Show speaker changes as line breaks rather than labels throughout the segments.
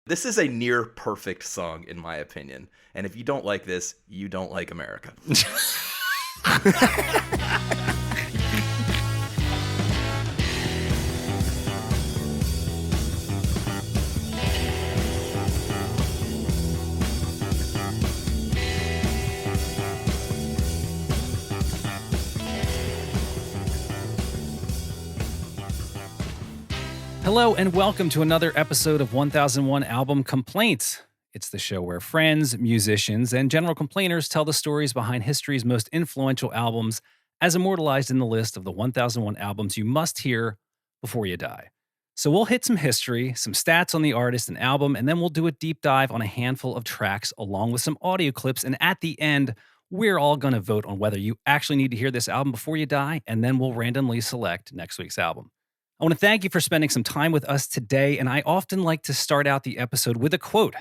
This is a near perfect song, in my opinion. And if you don't like this, you don't like America.
Hello and welcome to another episode of 1001 Album Complaints. It's the show where friends, musicians, and general complainers tell the stories behind history's most influential albums as immortalized in the list of the 1001 albums you must hear before you die. So we'll hit some history, some stats on the artist and album, and then we'll do a deep dive on a handful of tracks along with some audio clips. And at the end, we're all going to vote on whether you actually need to hear this album before you die, and then we'll randomly select next week's album. I want to thank you for spending some time with us today, and I often like to start out the episode with a quote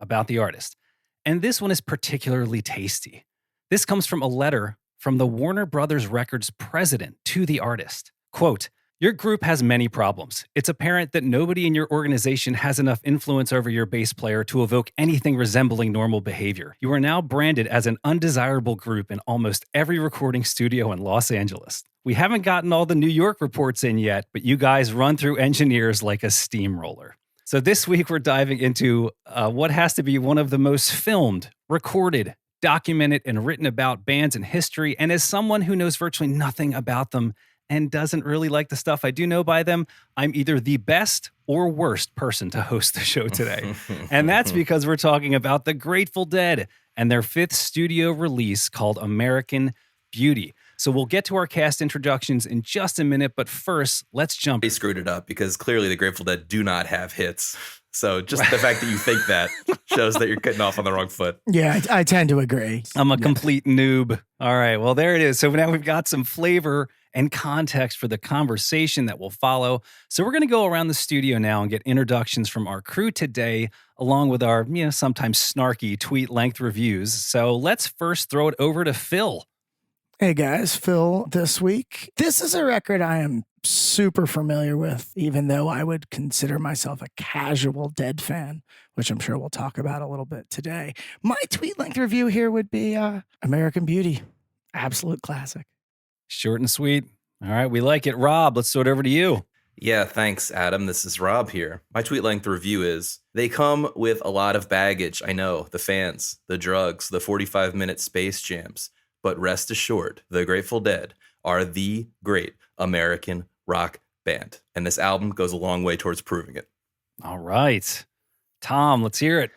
about the artist. And this one is particularly tasty. This comes from a letter from the Warner Brothers Records president to the artist. Quote, "Your group has many problems. It's apparent that nobody in your organization has enough influence over your bass player to evoke anything resembling normal behavior. You are now branded as an undesirable group in almost every recording studio in Los Angeles. We haven't gotten all the New York reports in yet, but you guys run through engineers like a steamroller." So this week we're diving into what has to be one of the most filmed, recorded, documented, and written about bands in history. And as someone who knows virtually nothing about them and doesn't really like the stuff I do know by them, I'm either the best or worst person to host the show today. And that's because we're talking about the Grateful Dead and their fifth studio release called American Beauty. So we'll get to our cast introductions in just a minute, but first, let's jump.
They screwed it up because clearly the Grateful Dead do not have hits. So just the fact that you think that shows that you're getting off on the wrong foot.
Yeah, I tend to agree.
I'm a complete noob. All right, well, there it is. So now we've got some flavor and context for the conversation that will follow. So we're going to go around the studio now and get introductions from our crew today, along with our, sometimes snarky tweet-length reviews. So let's first throw it over to Phil.
Hey guys, Phil this week. This is a record I am super familiar with, even though I would consider myself a casual Dead fan, which I'm sure we'll talk about a little bit today. My tweet length review here would be American Beauty. Absolute classic.
Short and sweet. All right, we like it. Rob, let's throw it over to you.
Yeah, thanks, Adam. This is Rob here. My tweet length review is, they come with a lot of baggage. I know, the fans, the drugs, the 45-minute space jams. But rest assured, the Grateful Dead are the great American rock band. And this album goes a long way towards proving it.
All right. Tom, let's hear it.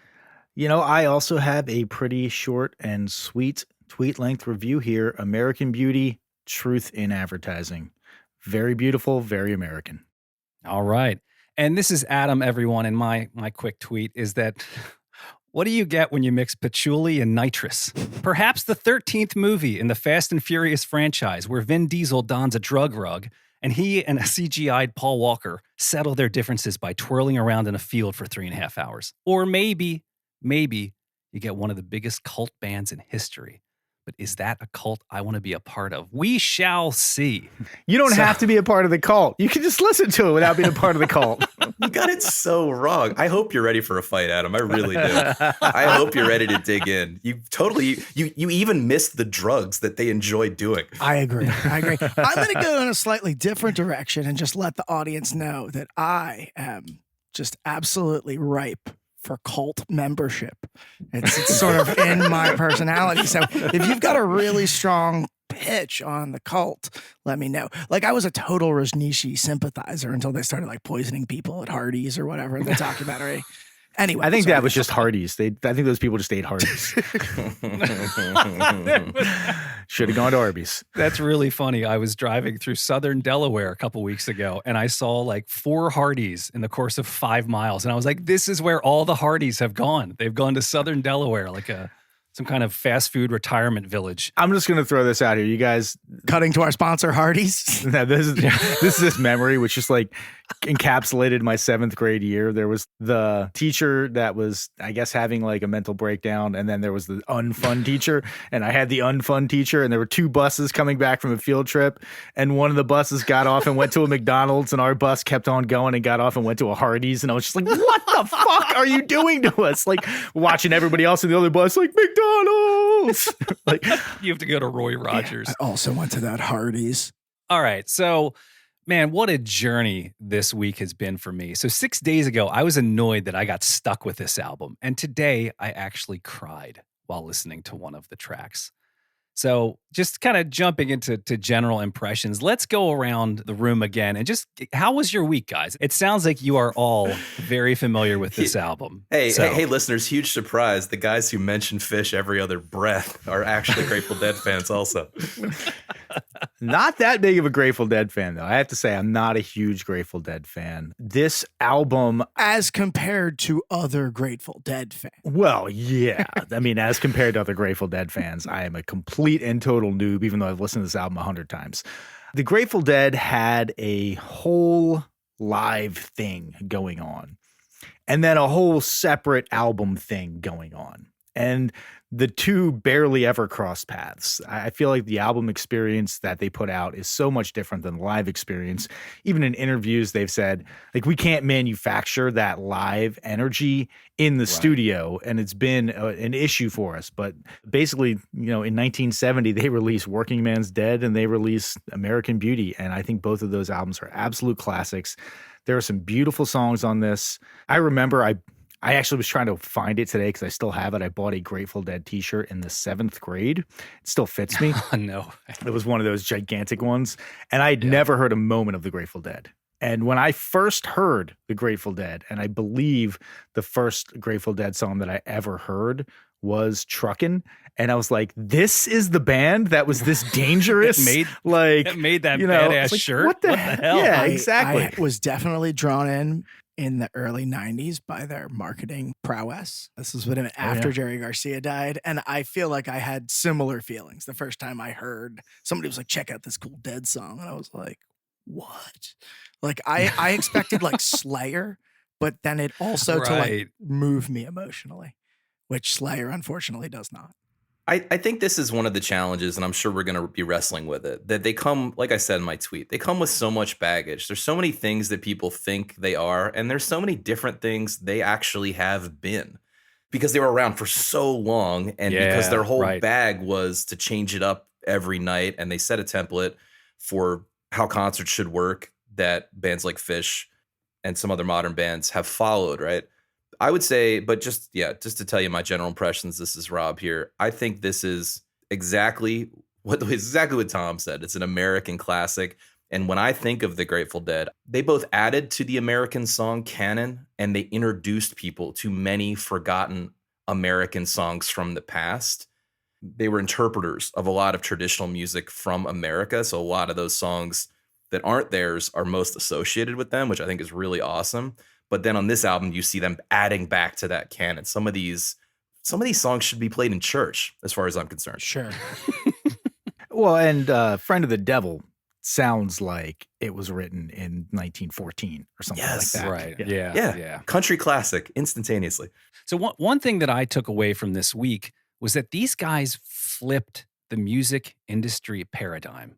You know, I also have a pretty short and sweet tweet-length review here. American Beauty, Truth in Advertising. Very beautiful, very American.
All right. And this is Adam, everyone. And my quick tweet is that... what do you get when you mix patchouli and nitrous? Perhaps the 13th movie in the Fast and Furious franchise where Vin Diesel dons a drug rug and he and a CGI'd Paul Walker settle their differences by twirling around in a field for 3.5 hours. Or maybe you get one of the biggest cult bands in history. But is that a cult I want to be a part of? We shall see.
You don't have to be a part of the cult. You can just listen to it without being a part of the cult.
You got it so wrong. I hope you're ready for a fight, Adam. I really do. I hope you're ready to dig in. You even missed the drugs that they enjoy doing.
I agree. I'm going to go in a slightly different direction and just let the audience know that I am just absolutely ripe for cult membership. It's sort of in my personality. So if you've got a really strong pitch on the cult, let me know. Like, I was a total Rajneeshi sympathizer until they started like poisoning people at Hardee's or whatever in the documentary. Anyway,
I think that was just Hardee's. I think those people just ate Hardee's. Should have gone to Arby's.
That's really funny. I was driving through southern Delaware a couple weeks ago, and I saw like 4 Hardee's in the course of 5 miles. And I was like, this is where all the Hardee's have gone. They've gone to southern Delaware, like some kind of fast food retirement village.
I'm just going to throw this out here. You guys...
Cutting to our sponsor, Hardee's.
No, this is this memory, which is like, encapsulated my 7th grade year. There was the teacher that was, I guess, having like a mental breakdown. And then there was the unfun teacher. And I had the unfun teacher. And there were 2 buses coming back from a field trip. And one of the buses got off and went to a McDonald's. And our bus kept on going and got off and went to a Hardee's. And I was just like, what the fuck are you doing to us? Like watching everybody else in the other bus, like McDonald's. Like
You have to go to Roy Rogers.
I also went to that Hardee's.
All right. So, man, what a journey this week has been for me. So 6 days ago, I was annoyed that I got stuck with this album. And today I actually cried while listening to one of the tracks. So just kind of jumping into general impressions, let's go around the room again. And just, how was your week, guys? It sounds like you are all very familiar with this album.
Hey, listeners, huge surprise. The guys who mention Fish every other breath are actually Grateful Dead fans also.
Not that big of a Grateful Dead fan, though. I have to say, I'm not a huge Grateful Dead fan. This album,
As compared to other Grateful Dead fans.
well, yeah. I mean, as compared to other Grateful Dead fans, I am a complete and total noob, even though I've listened to this album 100 times. The Grateful Dead had a whole live thing going on, and then a whole separate album thing going on. And the two barely ever crossed paths. I feel like the album experience that they put out is so much different than the live experience. Even in interviews, they've said, like, we can't manufacture that live energy in the studio. And it's been an issue for us. But basically, in 1970, they released Working Man's Dead and they released American Beauty. And I think both of those albums are absolute classics. There are some beautiful songs on this. I remember I actually was trying to find it today because I still have it. I bought a Grateful Dead t-shirt in the 7th grade. It still fits me.
Oh, no.
It was one of those gigantic ones. And I'd never heard a moment of the Grateful Dead. And when I first heard the Grateful Dead, and I believe the first Grateful Dead song that I ever heard was Truckin'. And I was like, this is the band that was this dangerous.
that made that badass shirt.
What the hell? Yeah, exactly.
I was definitely drawn in the early 90s by their marketing prowess. This was after Jerry Garcia died. And I feel like I had similar feelings the first time I heard somebody was like, check out this cool Dead song. And I was like, what? Like I expected like Slayer, but then it also to like move me emotionally, which Slayer unfortunately does not.
I think this is one of the challenges, and I'm sure we're going to be wrestling with it, that they come, like I said in my tweet, they come with so much baggage. There's so many things that people think they are, and there's so many different things they actually have been because they were around for so long, and because their whole bag was to change it up every night, and they set a template for how concerts should work that bands like Fish and some other modern bands have followed, right? I would say, but just to tell you my general impressions, this is Rob here. I think this is exactly what Tom said. It's an American classic. And when I think of the Grateful Dead, they both added to the American song canon and they introduced people to many forgotten American songs from the past. They were interpreters of a lot of traditional music from America. So a lot of those songs that aren't theirs are most associated with them, which I think is really awesome. But then on this album, you see them adding back to that canon. Some of these songs should be played in church, as far as I'm concerned.
Sure.
Well, and Friend of the Devil sounds like it was written in 1914 or something like that.
Right.
Yeah. Country classic, instantaneously.
So one thing that I took away from this week was that these guys flipped the music industry paradigm.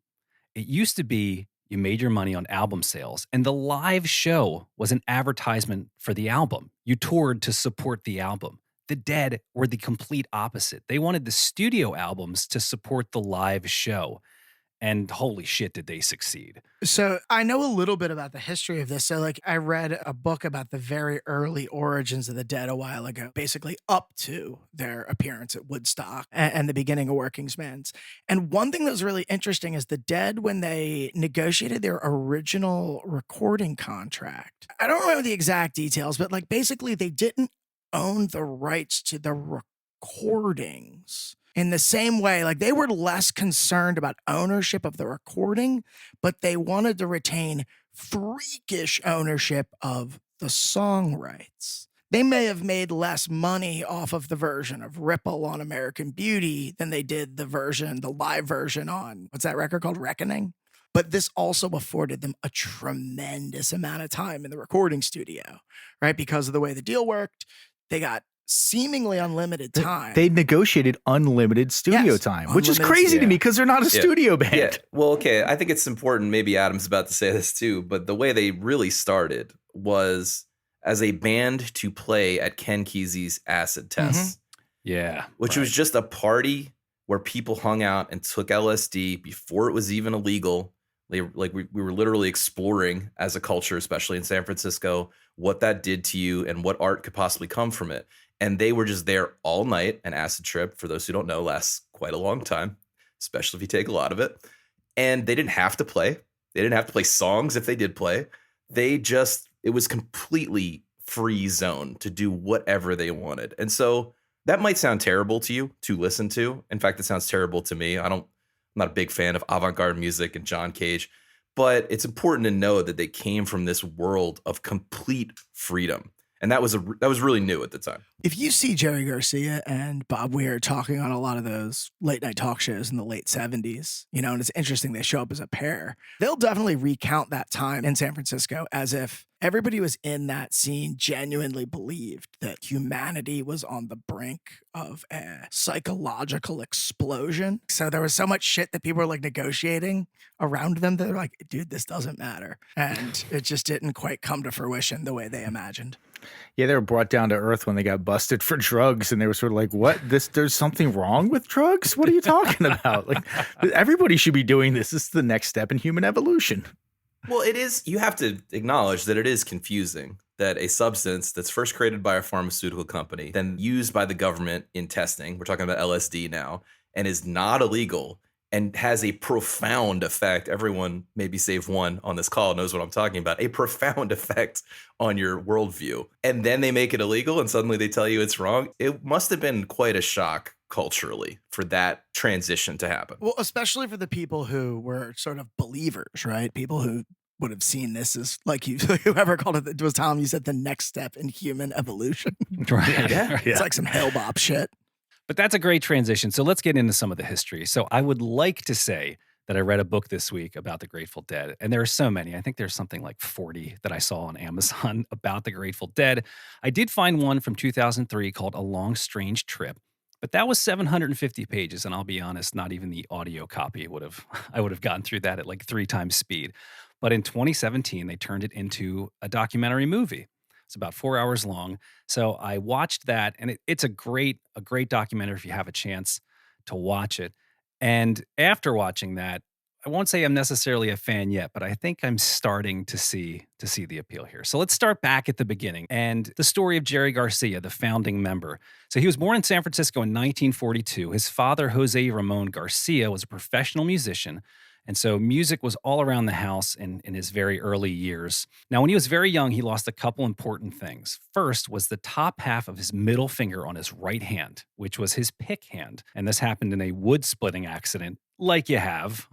It used to be you made your money on album sales, and the live show was an advertisement for the album. You toured to support the album. The Dead were the complete opposite. They wanted the studio albums to support the live show. And holy shit, did they succeed.
So I know a little bit about the history of this. So like I read a book about the very early origins of the Dead a while ago, basically up to their appearance at Woodstock and the beginning of Workingman's. And one thing that was really interesting is the Dead, when they negotiated their original recording contract, I don't remember the exact details, but like basically they didn't own the rights to the recordings. In the same way, like they were less concerned about ownership of the recording, but they wanted to retain freakish ownership of the song rights. They may have made less money off of the version of Ripple on American Beauty than they did the live version on, what's that record called? Reckoning? But this also afforded them a tremendous amount of time in the recording studio, right? Because of the way the deal worked, they got seemingly unlimited time.
They negotiated unlimited studio
Yes,
time, which is
unlimited
crazy to
studio.
me because they're not a
Yeah.
studio band.
Yeah. Well, okay. I think it's important. Maybe Adam's about to say this too, but the way they really started was as a band to play at Ken Kesey's acid tests,
Yeah.
which was just a party where people hung out and took LSD before it was even illegal. We were literally exploring as a culture, especially in San Francisco, what that did to you and what art could possibly come from it. And they were just there all night. An acid trip, for those who don't know, lasts quite a long time, especially if you take a lot of it. And they didn't have to play. They didn't have to play songs if they did play. It was completely free zone to do whatever they wanted. And so that might sound terrible to you to listen to. In fact, it sounds terrible to me. I'm not a big fan of avant-garde music and John Cage, but it's important to know that they came from this world of complete freedom. And that was really new at the time.
If you see Jerry Garcia and Bob Weir talking on a lot of those late night talk shows in the late 70s, and it's interesting they show up as a pair, they'll definitely recount that time in San Francisco as if everybody was in that scene genuinely believed that humanity was on the brink of a psychological explosion. So there was so much shit that people were like negotiating around them that they're like, dude, this doesn't matter. And it just didn't quite come to fruition the way they imagined.
Yeah, they were brought down to earth when they got busted for drugs, and they were sort of like, "What? There's something wrong with drugs? What are you talking about? Like, everybody should be doing this. This is the next step in human evolution."
Well, it is. You have to acknowledge that it is confusing that a substance that's first created by a pharmaceutical company, then used by the government in testing, we're talking about LSD now, and is not illegal and has a profound effect. Everyone, maybe save one on this call, knows what I'm talking about. A profound effect on your worldview. And then they make it illegal and suddenly they tell you it's wrong. It must have been quite a shock culturally for that transition to happen.
Well, especially for the people who were sort of believers, right? People who would have seen this as, like you, whoever called it was Tom, you said the next step in human evolution.
Right.
Yeah.
It's like some hellbop shit.
But that's a great transition. So let's get into some of the history. So I would like to say that I read a book this week about the Grateful Dead. And there are so many. I think there's something like 40 that I saw on Amazon about the Grateful Dead. I did find one from 2003 called A Long Strange Trip. But that was 750 pages. And I'll be honest, not even the audio copy I would have gotten through that at like 3 times speed. But in 2017, they turned it into a documentary movie. It's about 4 hours long. So I watched that, and it's a great documentary if you have a chance to watch it. And after watching that, I won't say I'm necessarily a fan yet, but I think I'm starting to see the appeal here. So let's start back at the beginning and the story of Jerry Garcia, the founding member. So he was born in San Francisco in 1942. His father, Jose Ramon Garcia, was a professional musician. And so music was all around the house in his very early years. Now, when he was very young, he lost a couple important things. First was the top half of his middle finger on his right hand, which was his pick hand. And this happened in a wood splitting accident, like you have,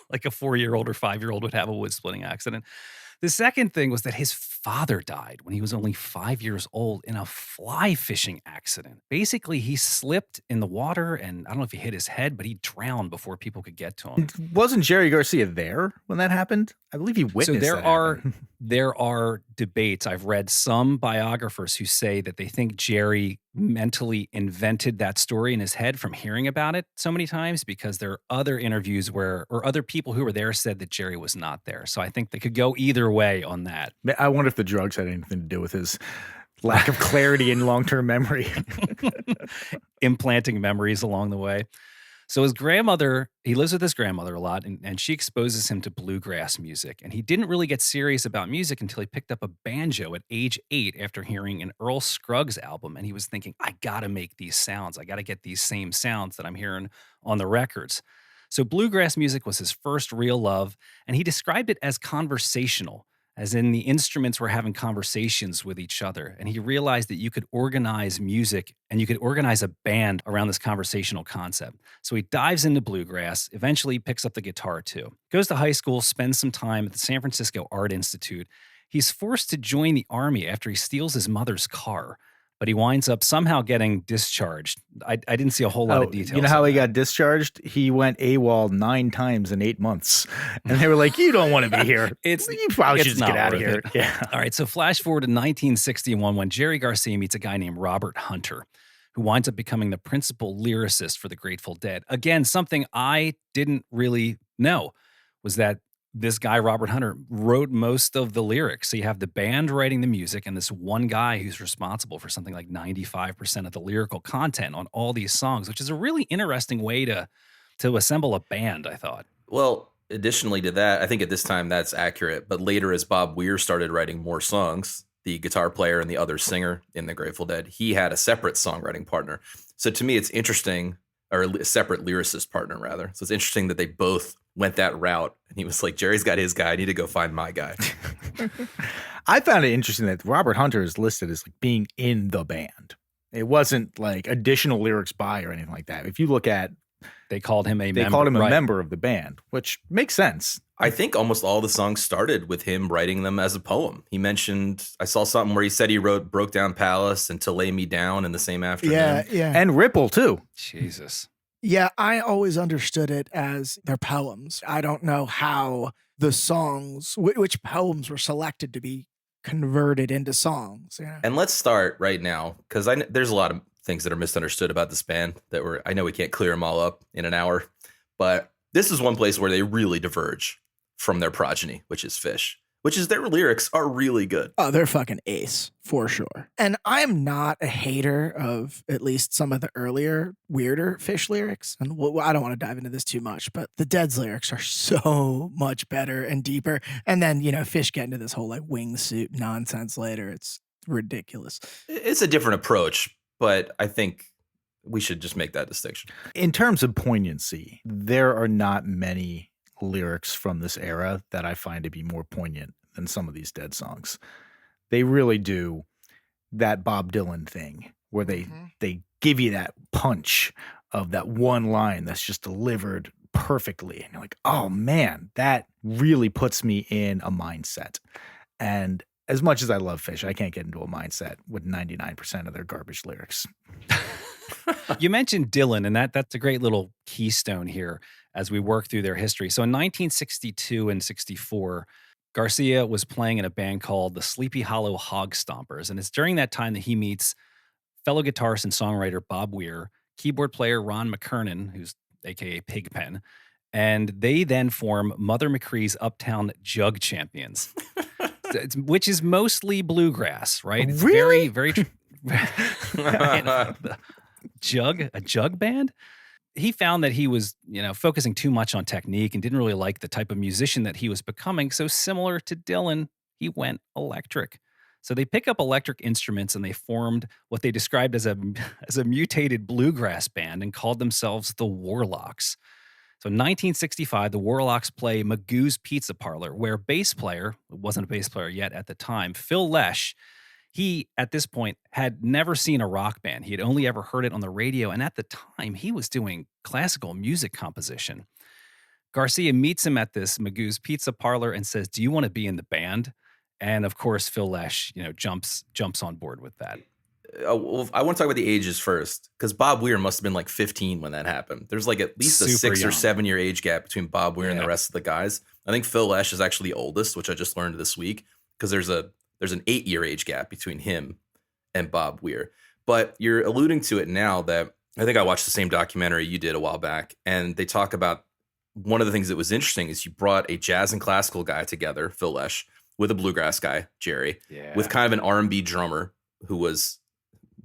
like a 4-year-old or 5-year-old would have a wood splitting accident. The second thing was that his father died when he was only 5 years old in a fly fishing accident. Basically, he slipped in the water, and I don't know if he hit his head, but he drowned before people could get to him.
Wasn't Jerry Garcia there when that happened? I believe he witnessed
So
that happen.
there are debates. I've read some biographers who say that they think Jerry mentally invented that story in his head from hearing about it so many times, because there are other interviews or other people who were there said that Jerry was not there. So I think they could go either way on that.
I wonder if the drugs had anything to do with his lack of clarity and long-term memory.
Implanting memories along the way. So his grandmother, he lives with his grandmother a lot, and she exposes him to bluegrass music. And he didn't really get serious about music until he picked up a banjo at age 8 after hearing an Earl Scruggs album. And he was thinking, I got to make these sounds. I got to get these same sounds that I'm hearing on the records. So bluegrass music was his first real love, and he described it as conversational, as in the instruments were having conversations with each other. And he realized that you could organize music and you could organize a band around this conversational concept. So he dives into bluegrass, eventually picks up the guitar too. Goes to high school, spends some time at the San Francisco Art Institute. He's forced to join the army after he steals his mother's car. but he winds up somehow getting discharged. I didn't see a whole lot of details.
You know how
on
he
that.
got discharged? He went AWOL 9 times in 8 months. And they were like, you don't want to be here. You probably should
it's
just get
not
out of
worth
here.
it.
Yeah.
All right, so flash forward to 1961 when Jerry Garcia meets a guy named Robert Hunter, who winds up becoming the principal lyricist for the Grateful Dead. Again, something I didn't really know was that this guy, Robert Hunter, wrote most of the lyrics. So you have the band writing the music and this one guy who's responsible for something like 95% of the lyrical content on all these songs, which is a really interesting way to assemble a band, I thought.
Well, additionally to that, I think at this time that's accurate. But later, as Bob Weir started writing more songs, the guitar player and the other singer in the Grateful Dead, he had a separate songwriting partner. So to me, it's interesting, or a separate lyricist partner, rather. So it's interesting that they both went that route. And he was like, Jerry's got his guy. I need to go find my guy.
I found it interesting that Robert Hunter is listed as like being in the band. It wasn't like additional lyrics by or anything like that. If you look at,
They called him a
a member of the band, which makes sense.
I think almost all the songs started with him writing them as a poem. He mentioned, I saw something where he said he wrote Broke Down Palace and To Lay Me Down in the same afternoon.
Yeah.
And Ripple too.
Jesus.
Yeah, I always understood it as their poems. I don't know how the songs, which poems were selected to be converted into songs. You know?
And let's start right now, because there's a lot of things that are misunderstood about this band that I know we can't clear them all up in an hour, but this is one place where they really diverge from their progeny, which is Fish, which is their lyrics are really good.
Oh, they're fucking ace for sure. And I'm not a hater of at least some of the earlier, weirder Fish lyrics. And I don't want to dive into this too much, but the Dead's lyrics are so much better and deeper. And then, Fish get into this whole like wingsuit nonsense later. It's ridiculous.
It's a different approach, but I think we should just make that distinction.
In terms of poignancy, there are not many lyrics from this era that I find to be more poignant than some of these Dead songs. They really do that Bob Dylan thing where they give you that punch of that one line that's just delivered perfectly. And you're like, oh man, that really puts me in a mindset. And as much as I love Fish, I can't get into a mindset with 99% of their garbage lyrics.
You mentioned Dylan, and that's a great little keystone here as we work through their history. So in 1962 and 64, Garcia was playing in a band called the Sleepy Hollow Hog Stompers. And it's during that time that he meets fellow guitarist and songwriter Bob Weir, keyboard player Ron McKernan, who's AKA Pigpen. And they then form Mother McCree's Uptown Jug Champions, which is mostly bluegrass, right? It's
Really?
very a jug band. He found that he was, focusing too much on technique and didn't really like the type of musician that he was becoming. So similar to Dylan, he went electric. So they pick up electric instruments and they formed what they described as a mutated bluegrass band and called themselves the Warlocks. So in 1965, the Warlocks play Magoo's Pizza Parlor, where bass player, wasn't a bass player yet at the time, Phil Lesh, he, at this point, had never seen a rock band. He had only ever heard it on the radio. And at the time, he was doing classical music composition. Garcia meets him at this Magoo's Pizza Parlor and says, do you want to be in the band? And of course, Phil Lesh, jumps on board with that.
Well, I want to talk about the ages first, because Bob Weir must have been like 15 when that happened. There's like at least a
Super
6
young.
or 7 year age gap between Bob Weir and the
Yeah.
rest of the guys. I think Phil Lesh is actually the oldest, which I just learned this week, because there's an 8 year age gap between him and Bob Weir. But you're alluding to it now that I think I watched the same documentary you did a while back, and they talk about one of the things that was interesting is you brought a jazz and classical guy together, Phil Lesh, with a bluegrass guy, Jerry, with kind of an R&B drummer who was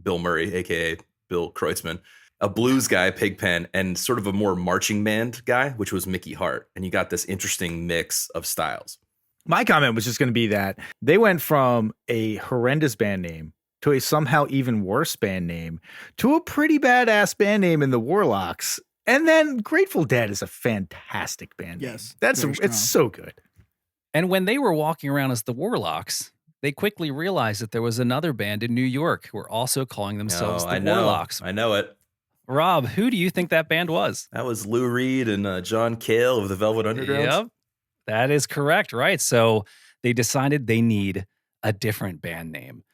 Bill Murray, aka Bill Kreutzmann, a blues guy, Pigpen, and sort of a more marching band guy, which was Mickey Hart. And you got this interesting mix of styles.
My comment was just going to be that they went from a horrendous band name to a somehow even worse band name to a pretty badass band name in the Warlocks. And then Grateful Dead is a fantastic band name.
Yes,
It's
very strong.
so good.
And when they were walking around as the Warlocks, they quickly realized that there was another band in New York who were also calling themselves the Warlocks.
I know it.
Rob, who do you think that band was?
That was Lou Reed and John Cale of the Velvet Underground.
Yep, that is correct, right? So they decided they need a different band name.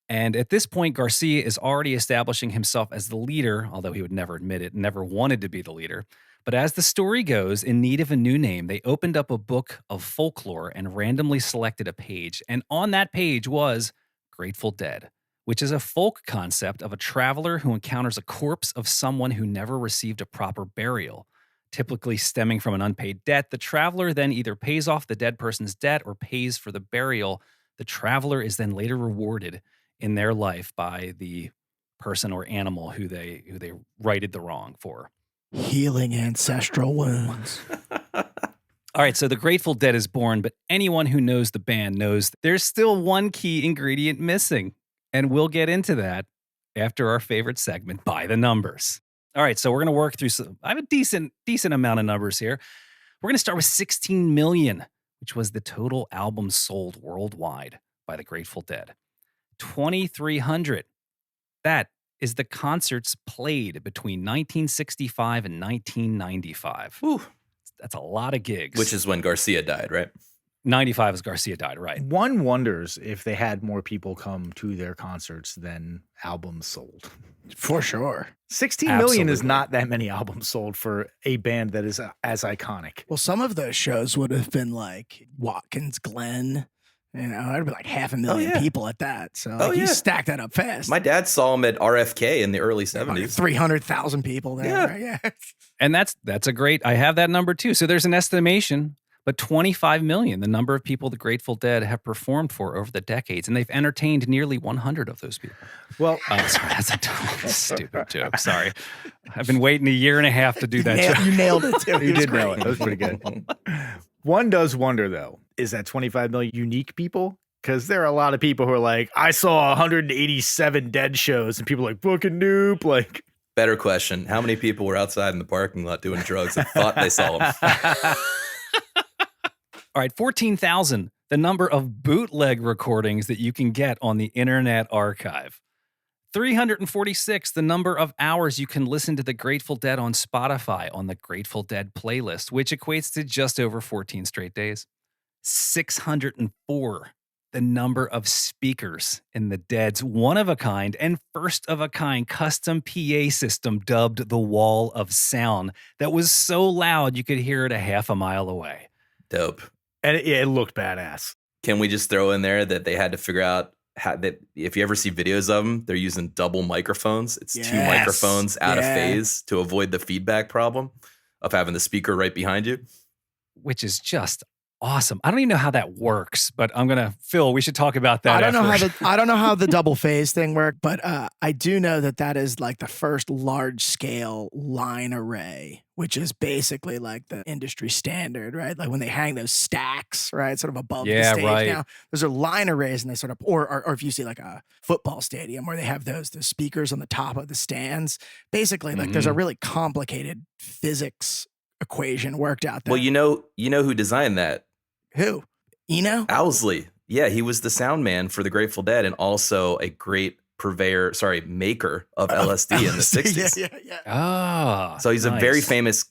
And at this point, Garcia is already establishing himself as the leader, although he would never admit it, never wanted to be the leader. But as the story goes, in need of a new name, they opened up a book of folklore and randomly selected a page. And on that page was Grateful Dead, which is a folk concept of a traveler who encounters a corpse of someone who never received a proper burial. Typically stemming from an unpaid debt, the traveler then either pays off the dead person's debt or pays for the burial. The traveler is then later rewarded in their life by the person or animal who they righted the wrong for.
Healing ancestral wounds.
All right, so the Grateful Dead is born, but anyone who knows the band knows there's still one key ingredient missing. And we'll get into that after our favorite segment, By the Numbers. All right, so we're going to work through I have a decent amount of numbers here. We're going to start with 16 million, which was the total albums sold worldwide by the Grateful Dead. 2,300. That is the concerts played between 1965 and 1995.
Whew.
That's a lot of gigs.
Which is when Garcia died, right?
95 as Garcia died, right?
One wonders if they had more people come to their concerts than albums sold.
For sure.
16 million is
Absolutely.
not that many albums sold for a band that is as iconic.
Well, some of those shows would have been like Watkins Glen. You know, there'd be like 500,000
yeah.
people at that. So
Oh,
like, you
yeah.
stack that up fast.
My dad saw him at RFK in the early
Like
70s.
300,000 people there.
Yeah.
Right? Yeah.
And that's a great, I have that number too. So there's an estimation, but 25 million, the number of people the Grateful Dead have performed for over the decades. And they've entertained nearly 100 of those people.
Well,
Sorry, that's a total stupid joke. Sorry. I've been waiting a year and a half to do that joke.
You nailed it too.
you
It was
did nail
great.
it. That was pretty good. One does wonder, though, is that 25 million unique people? Because there are a lot of people who are like, I saw 187 Dead shows, and people are like, fucking noob. Like,
Better question. How many people were outside in the parking lot doing drugs and thought they saw him?
All right, 14,000, the number of bootleg recordings that you can get on the Internet Archive. 346, the number of hours you can listen to the Grateful Dead on Spotify on the Grateful Dead playlist, which equates to just over 14 straight days. 604, the number of speakers in the Dead's one-of-a-kind and first-of-a-kind custom PA system dubbed the Wall of Sound that was so loud you could hear it a half a mile away.
Dope.
and it looked badass.
Can we just throw in there that they had to figure out how that if you ever see videos of them, they're using double microphones. It's two
Yes.
microphones out of
Yeah.
phase to avoid the feedback problem of having the speaker right behind you.
Which is just awesome. I don't even know how that works, but Phil, we should talk about that.
I don't know how
after.
the double phase thing worked, but I do know that is like the first large scale line array, which is basically like the industry standard, right? Like when they hang those stacks, right, sort of above the
Yeah,
stage.
right.
Now those are line arrays, and they sort of, or if you see like a football stadium where they have the speakers on the top of the stands, basically like there's a really complicated physics equation worked out there.
Well, you know who designed that?
Who? Eno?
Owsley. Yeah, he was the sound man for the Grateful Dead and also a great maker of LSD in the 60s.
Yeah.
Ah,
So he's a very
nice.
famous,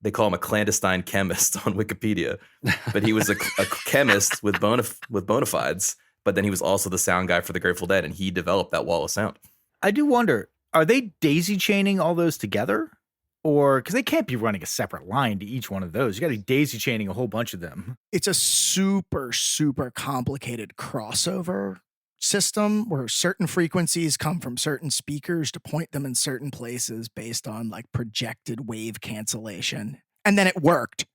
they call him a clandestine chemist on Wikipedia, but he was a chemist with bona fides, but then he was also the sound guy for the Grateful Dead, and he developed that wall of sound.
I do wonder, are they daisy chaining all those together? Or because they can't be running a separate line to each one of those. You got to be daisy chaining a whole bunch of them.
It's a super, super complicated crossover system where certain frequencies come from certain speakers to point them in certain places based on like projected wave cancellation. And then it worked.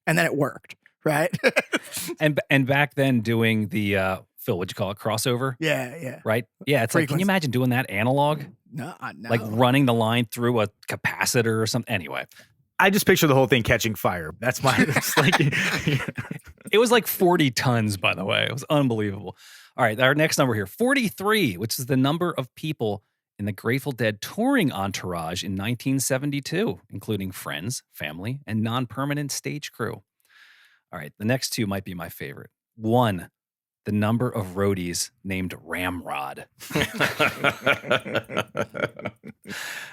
Right?
And back then doing the Phil, what'd you call it? Crossover?
Yeah.
Right? Yeah. It's like, can
Frequency.
you imagine doing that analog?
No.
Like running the line through a capacitor or something. Anyway,
I just picture the whole thing catching fire. That's my, it's like,
it was like 40 tons, by the way. It was unbelievable. All right. Our next number here, 43, which is the number of people in the Grateful Dead touring entourage in 1972, including friends, family, and non-permanent stage crew. All right. The next two might be my favorite. 1, the number of roadies named Ramrod.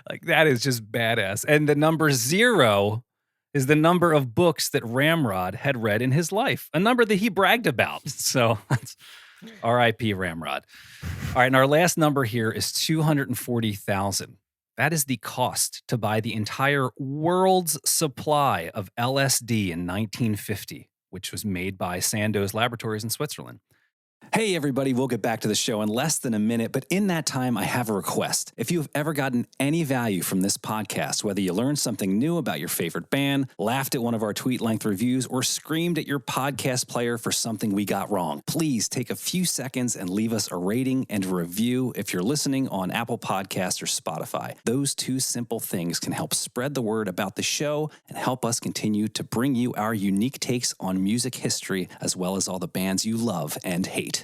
Like that is just badass. And the number 0 is the number of books that Ramrod had read in his life, a number that he bragged about. So R.I.P. Ramrod. All right, and our last number here is 240,000. That is the cost to buy the entire world's supply of LSD in 1950, which was made by Sandoz Laboratories in Switzerland. Hey, everybody, we'll get back to the show in less than a minute, but in that time, I have a request. If you have ever gotten any value from this podcast, whether you learned something new about your favorite band, laughed at one of our tweet-length reviews, or screamed at your podcast player for something we got wrong, please take a few seconds and leave us a rating and a review if you're listening on Apple Podcasts or Spotify. Those two simple things can help spread the word about the show and help us continue to bring you our unique takes on music history, as well as all the bands you love and hate.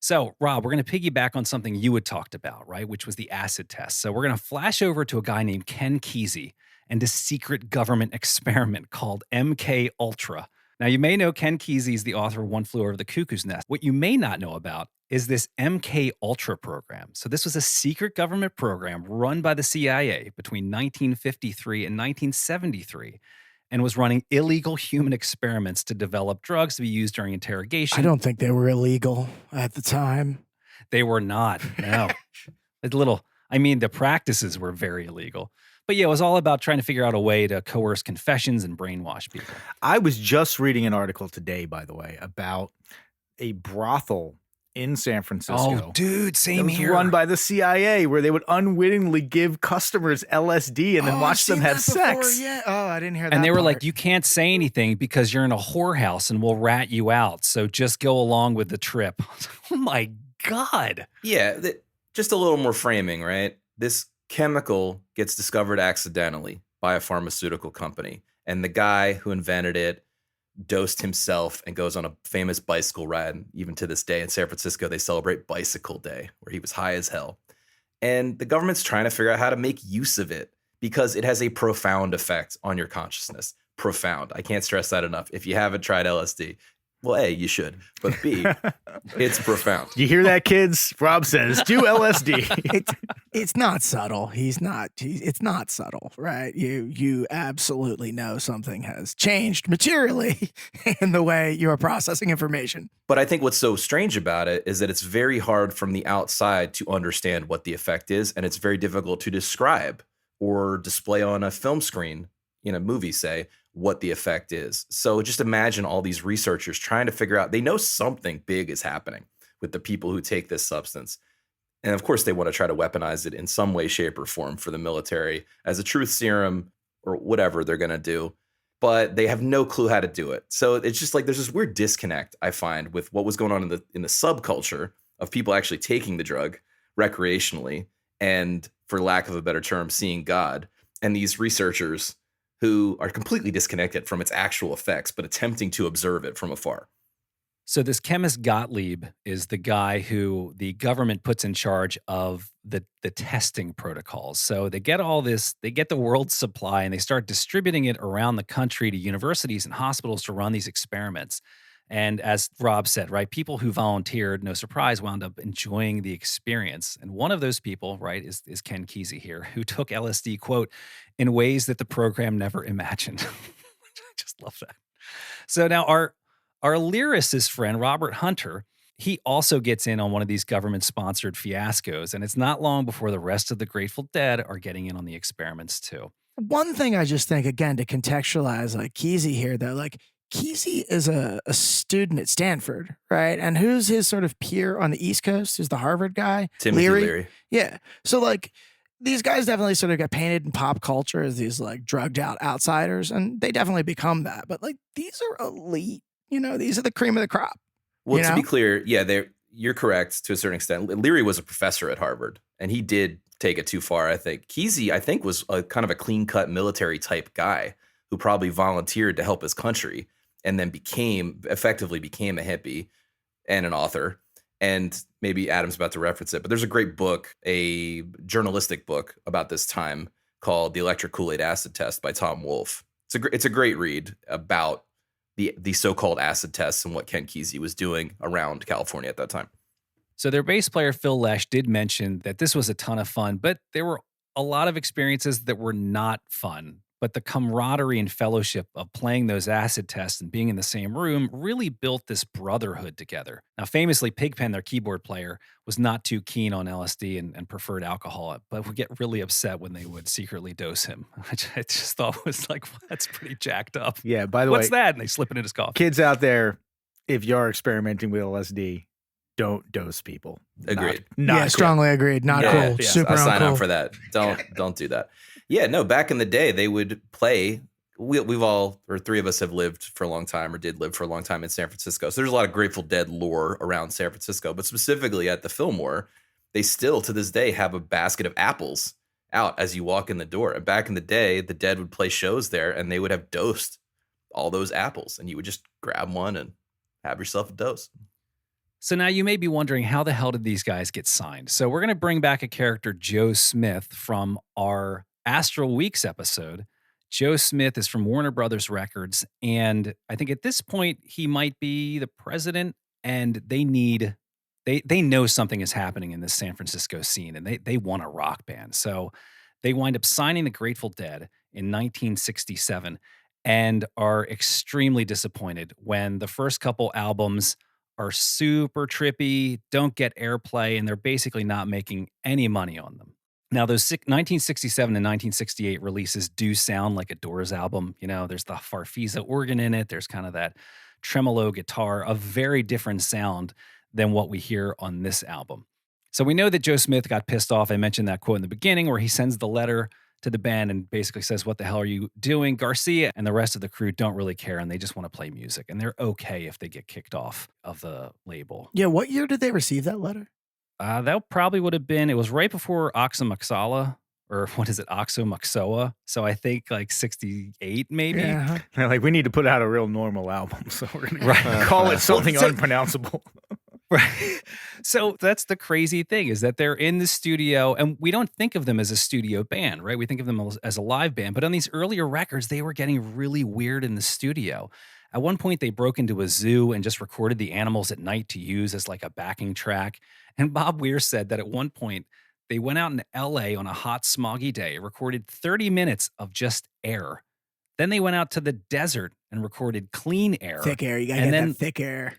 So, Rob, we're going to piggyback on something you had talked about, right, which was the acid test. So we're going to flash over to a guy named Ken Kesey and a secret government experiment called MK Ultra. Now, you may know Ken Kesey is the author of One Flew Over the Cuckoo's Nest. What you may not know about is this MK Ultra program. So this was a secret government program run by the CIA between 1953 and 1973. And was running illegal human experiments to develop drugs to be used during interrogation.
I don't think they were illegal at the time.
They were not, no. The practices were very illegal. But yeah, it was all about trying to figure out a way to coerce confessions and brainwash people.
I was just reading an article today, by the way, about a brothel in San Francisco.
Oh, dude, same here.
Run by the CIA, where they would unwittingly give customers LSD and then watch them have sex.
Yeah. Oh, I didn't hear that.
And they were
part.
like, you can't say anything because you're in a whorehouse and we'll rat you out. So just go along with the trip. Oh my God.
Yeah, just a little more framing, right? This chemical gets discovered accidentally by a pharmaceutical company. And the guy who invented it dosed himself and goes on a famous bicycle ride. Even to this day in San Francisco, they celebrate Bicycle Day, where he was high as hell. And the government's trying to figure out how to make use of it because it has a profound effect on your consciousness. Profound. I can't stress that enough. If you haven't tried LSD, well, A, you should, but B, it's profound.
You hear that, kids? Rob says, do LSD.
It's not subtle. It's not subtle, right? You absolutely know something has changed materially in the way you are processing information.
But I think what's so strange about it is that it's very hard from the outside to understand what the effect is, and it's very difficult to describe or display on a film screen in a movie, say, what the effect is. So just imagine all these researchers trying to figure out, they know something big is happening with the people who take this substance. And of course, they want to try to weaponize it in some way, shape, or form for the military as a truth serum or whatever they're going to do. But they have no clue how to do it. So it's just like there's this weird disconnect, I find, with what was going on in the subculture of people actually taking the drug recreationally and, for lack of a better term, seeing God, and these researchers who are completely disconnected from its actual effects, but attempting to observe it from afar.
So this chemist Gottlieb is the guy who the government puts in charge of the testing protocols. So they get all this, they get the world's supply and they start distributing it around the country to universities and hospitals to run these experiments. And as Rob said, right, people who volunteered, no surprise, wound up enjoying the experience. And one of those people, right, is Ken Kesey here, who took LSD, quote, in ways that the program never imagined. I just love that. So now our lyricist friend, Robert Hunter, he also gets in on one of these government-sponsored fiascos. And it's not long before the rest of the Grateful Dead are getting in on the experiments too.
One thing I just think, again, to contextualize like Kesey here, though, like Kesey is a student at Stanford, right? And who's his sort of peer on the East Coast? Who's the Harvard guy?
Timothy Leary.
Yeah. So like these guys definitely sort of get painted in pop culture as these like drugged out outsiders, and they definitely become that. But like these are elite, these are the cream of the crop.
Well, to be clear, yeah, you're correct to a certain extent. Leary was a professor at Harvard, and he did take it too far, I think. Kesey, I think, was a kind of a clean-cut military type guy who probably volunteered to help his country and then effectively became a hippie and an author. And maybe Adam's about to reference it, but there's a great book, a journalistic book about this time called The Electric Kool-Aid Acid Test by Tom Wolfe. It's a great read about the so-called acid tests and what Ken Kesey was doing around California at that time.
So their bass player, Phil Lesh, did mention that this was a ton of fun, but there were a lot of experiences that were not fun. But the camaraderie and fellowship of playing those acid tests and being in the same room really built this brotherhood together. Now, famously, Pigpen, their keyboard player, was not too keen on LSD and preferred alcohol, but would get really upset when they would secretly dose him, which I just thought was like, well, that's pretty jacked up.
Yeah, by the
What's
way,
that? And they slip it in his coffee.
kids out there, if you're experimenting with LSD, don't dose people.
Agreed.
Not
yeah,
cool.
strongly agreed. Not
Yeah,
cool.
yeah.
Super
I'll sign
uncool.
up for that. Don't do that. Yeah, no, back in the day, they would play. We've all, or three of us have lived for a long time or did live for a long time in San Francisco. So there's a lot of Grateful Dead lore around San Francisco, but specifically at the Fillmore, they still to this day have a basket of apples out as you walk in the door. And back in the day, the Dead would play shows there and they would have dosed all those apples and you would just grab one and have yourself a dose.
So now you may be wondering, how the hell did these guys get signed? So we're going to bring back a character, Joe Smith, from our Astral Weeks episode. Joe Smith is from Warner Brothers Records, and I think at this point he might be the president, and they know something is happening in this San Francisco scene, and they want a rock band. So they wind up signing the Grateful Dead in 1967 and are extremely disappointed when the first couple albums are super trippy, don't get airplay, and they're basically not making any money on them. Now, those 1967 and 1968 releases do sound like a Doors album. You know, there's the Farfisa organ in it. There's kind of that tremolo guitar, a very different sound than what we hear on this album. So we know that Joe Smith got pissed off. I mentioned that quote in the beginning where he sends the letter to the band and basically says, "What the hell are you doing?" Garcia and the rest of the crew don't really care, and they just want to play music. And they're okay if they get kicked off of the label.
Yeah, what year did they receive that letter?
That probably would have been, it was right before Oxomoxola, or what is it, Oxomoxoa. So I think like 68 maybe.
Yeah.
They're like, we need to put out a real normal album, so we're gonna
Right.
call it something
So-
unpronounceable.
Right. So that's the crazy thing, is that they're in the studio, and we don't think of them as a studio band, right? We think of them as a live band. But on these earlier records, they were getting really weird in the studio. At one point, they broke into a zoo and just recorded the animals at night to use as like a backing track. And Bob Weir said that at one point, they went out in LA on a hot, smoggy day, recorded 30 minutes of just air. Then they went out to the desert and recorded clean air.
Thick air. You got to
And
get
then-
that thick air.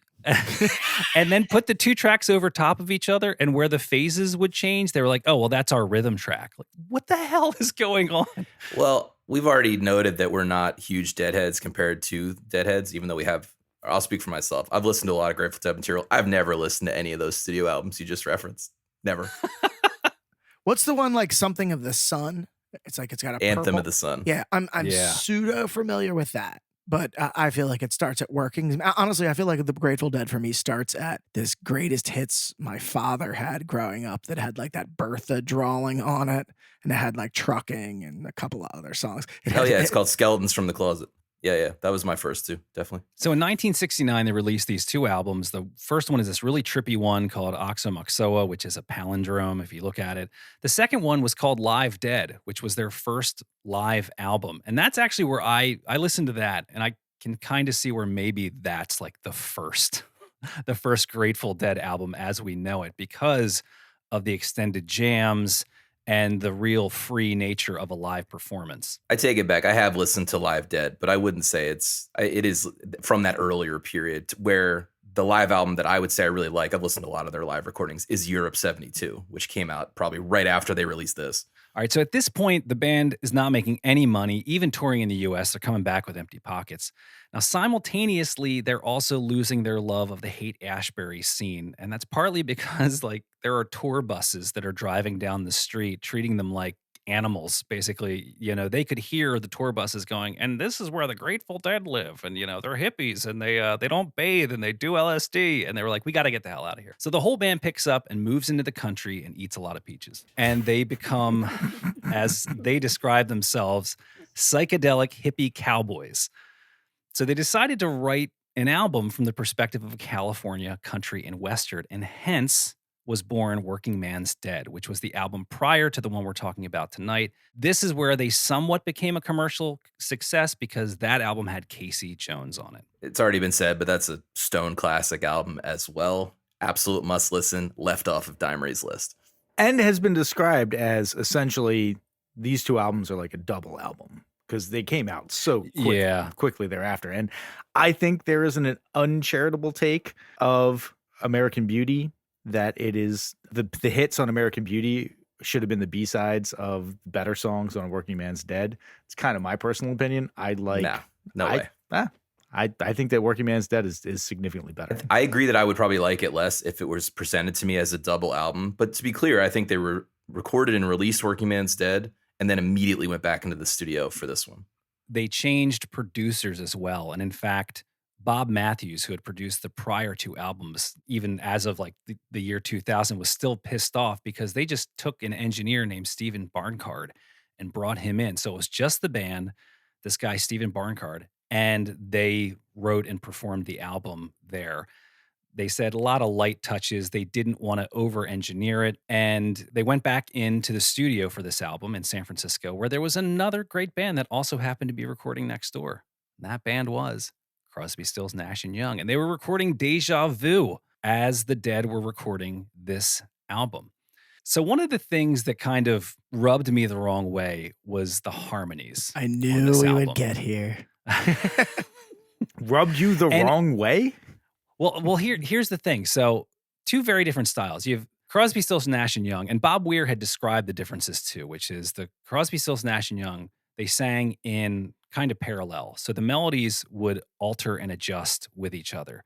And then put the two tracks over top of each other, and where the phases would change, they were like, oh, well, that's our rhythm track. Like, what the hell is going on?
Well, we've already noted that we're not huge Deadheads compared to Deadheads, even though we have, I'll speak for myself. I've listened to a lot of Grateful Dead material. I've never listened to any of those studio albums you just referenced. Never.
What's the one like something of the sun? It's like it's got a
Anthem
purple.
of the Sun.
Yeah, I'm
Yeah.
pseudo familiar with that. But I feel like it starts at working. Honestly, I feel like the Grateful Dead for me starts at this greatest hits my father had growing up that had like that Bertha drawing on it. And it had like trucking and a couple of other songs.
Hell yeah, it's called Skeletons from the Closet. Yeah, that was my first too, definitely.
So in 1969, they released these two albums. The first one is this really trippy one called Oxomoxoa, which is a palindrome if you look at it. The second one was called Live Dead, which was their first live album. And that's actually where I listened to that, and I can kind of see where maybe that's like the first Grateful Dead album as we know it, because of the extended jams and the real free nature of a live performance.
I take it back. I have listened to Live Dead, but I wouldn't say it is from that earlier period where the live album that I would say I really like, I've listened to a lot of their live recordings, is Europe 72, which came out probably right after they released this.
All right, so at this point, the band is not making any money, even touring in the US. They're coming back with empty pockets. Now, simultaneously, they're also losing their love of the Haight-Ashbury scene. And that's partly because, like, there are tour buses that are driving down the street, treating them like animals. Basically, you know, they could hear the tour buses going, and this is where the Grateful Dead live. And, you know, they're hippies, and they don't bathe, and they do LSD. And they were like, we got to get the hell out of here. So the whole band picks up and moves into the country and eats a lot of peaches. And they become, as they describe themselves, psychedelic hippie cowboys. So they decided to write an album from the perspective of California, country, and Western, and hence was born Working Man's Dead, which was the album prior to the one we're talking about tonight. This is where they somewhat became a commercial success because that album had Casey Jones on it.
It's already been said, but that's a Stone classic album as well. Absolute must listen, left off of Dime Ray's list.
And has been described as essentially these two albums are like a double album because they came out so quick,
Yeah.
quickly thereafter. And I think there is an uncharitable take of American Beauty that it is the hits on American Beauty should have been the B-sides of better songs on Working Man's Dead. It's kind of my personal opinion. I like
no way.
I think that Working Man's Dead is significantly better.
I agree that I would probably like it less if it was presented to me as a double album. But to be clear, I think they were recorded and released Working Man's Dead and then immediately went back into the studio for this one.
They changed producers as well. And in fact, Bob Matthews, who had produced the prior two albums, even as of like the year 2000, was still pissed off because they just took an engineer named Stephen Barncard and brought him in. So it was just the band, this guy, Stephen Barncard, and they wrote and performed the album there. They said a lot of light touches. They didn't want to over-engineer it. And they went back into the studio for this album in San Francisco, where there was another great band that also happened to be recording next door. And that band was Crosby, Stills, Nash & Young. And they were recording Deja Vu as the Dead were recording this album. So one of the things that kind of rubbed me the wrong way was the harmonies.
I knew we would get here.
Rubbed you the wrong way?
Well, here's the thing. So two very different styles. You have Crosby, Stills, Nash & Young, and Bob Weir had described the differences too, which is the Crosby, Stills, Nash & Young, they sang in kind of parallel. So the melodies would alter and adjust with each other.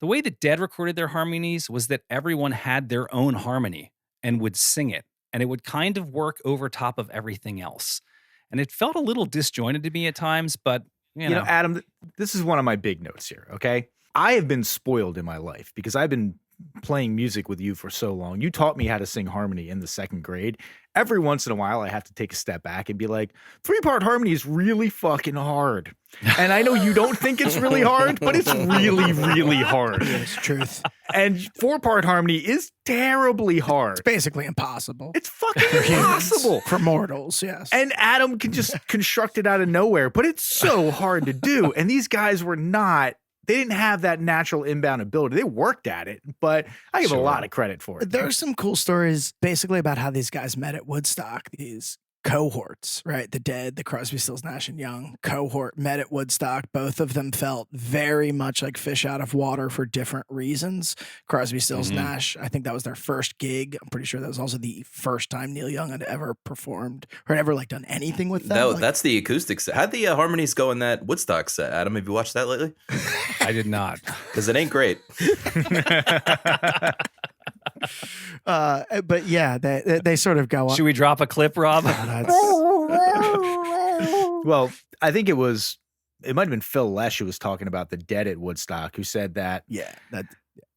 The way the Dead recorded their harmonies was that everyone had their own harmony and would sing it, and it would kind of work over top of everything else. And it felt a little disjointed to me at times, but you know,
Adam, this is one of my big notes here, okay? I have been spoiled in my life because I've been playing music with you for so long. You taught me how to sing harmony in the 2nd grade. Every once in a while, I have to take a step back and be like, 3-part harmony is really fucking hard. And I know you don't think it's really hard, but it's really, really hard.
It's truth.
And 4-part harmony is terribly hard.
It's basically impossible.
It's fucking impossible.
For mortals, yes.
And Adam can just construct it out of nowhere, but it's so hard to do. And these guys were not. They didn't have that natural inbound ability. They worked at it, but I give a lot of credit for it.
There are some cool stories basically about how these guys met at Woodstock, these cohorts, right? The Dead, the Crosby, Stills, Nash & Young cohort met at Woodstock. Both of them felt very much like fish out of water for different reasons. Crosby, Stills, Nash, I think that was their first gig. I'm pretty sure that was also the first time Neil Young had ever performed or had ever like done anything with them.
No, that's the acoustic set. How'd the harmonies go in that Woodstock set? Adam, have you watched that lately?
I did not.
Because it ain't great.
But yeah, they sort of go on.
Should we drop a clip, Rob?
Well, I think it might have been Phil Lesh who was talking about the Dead at Woodstock, who said that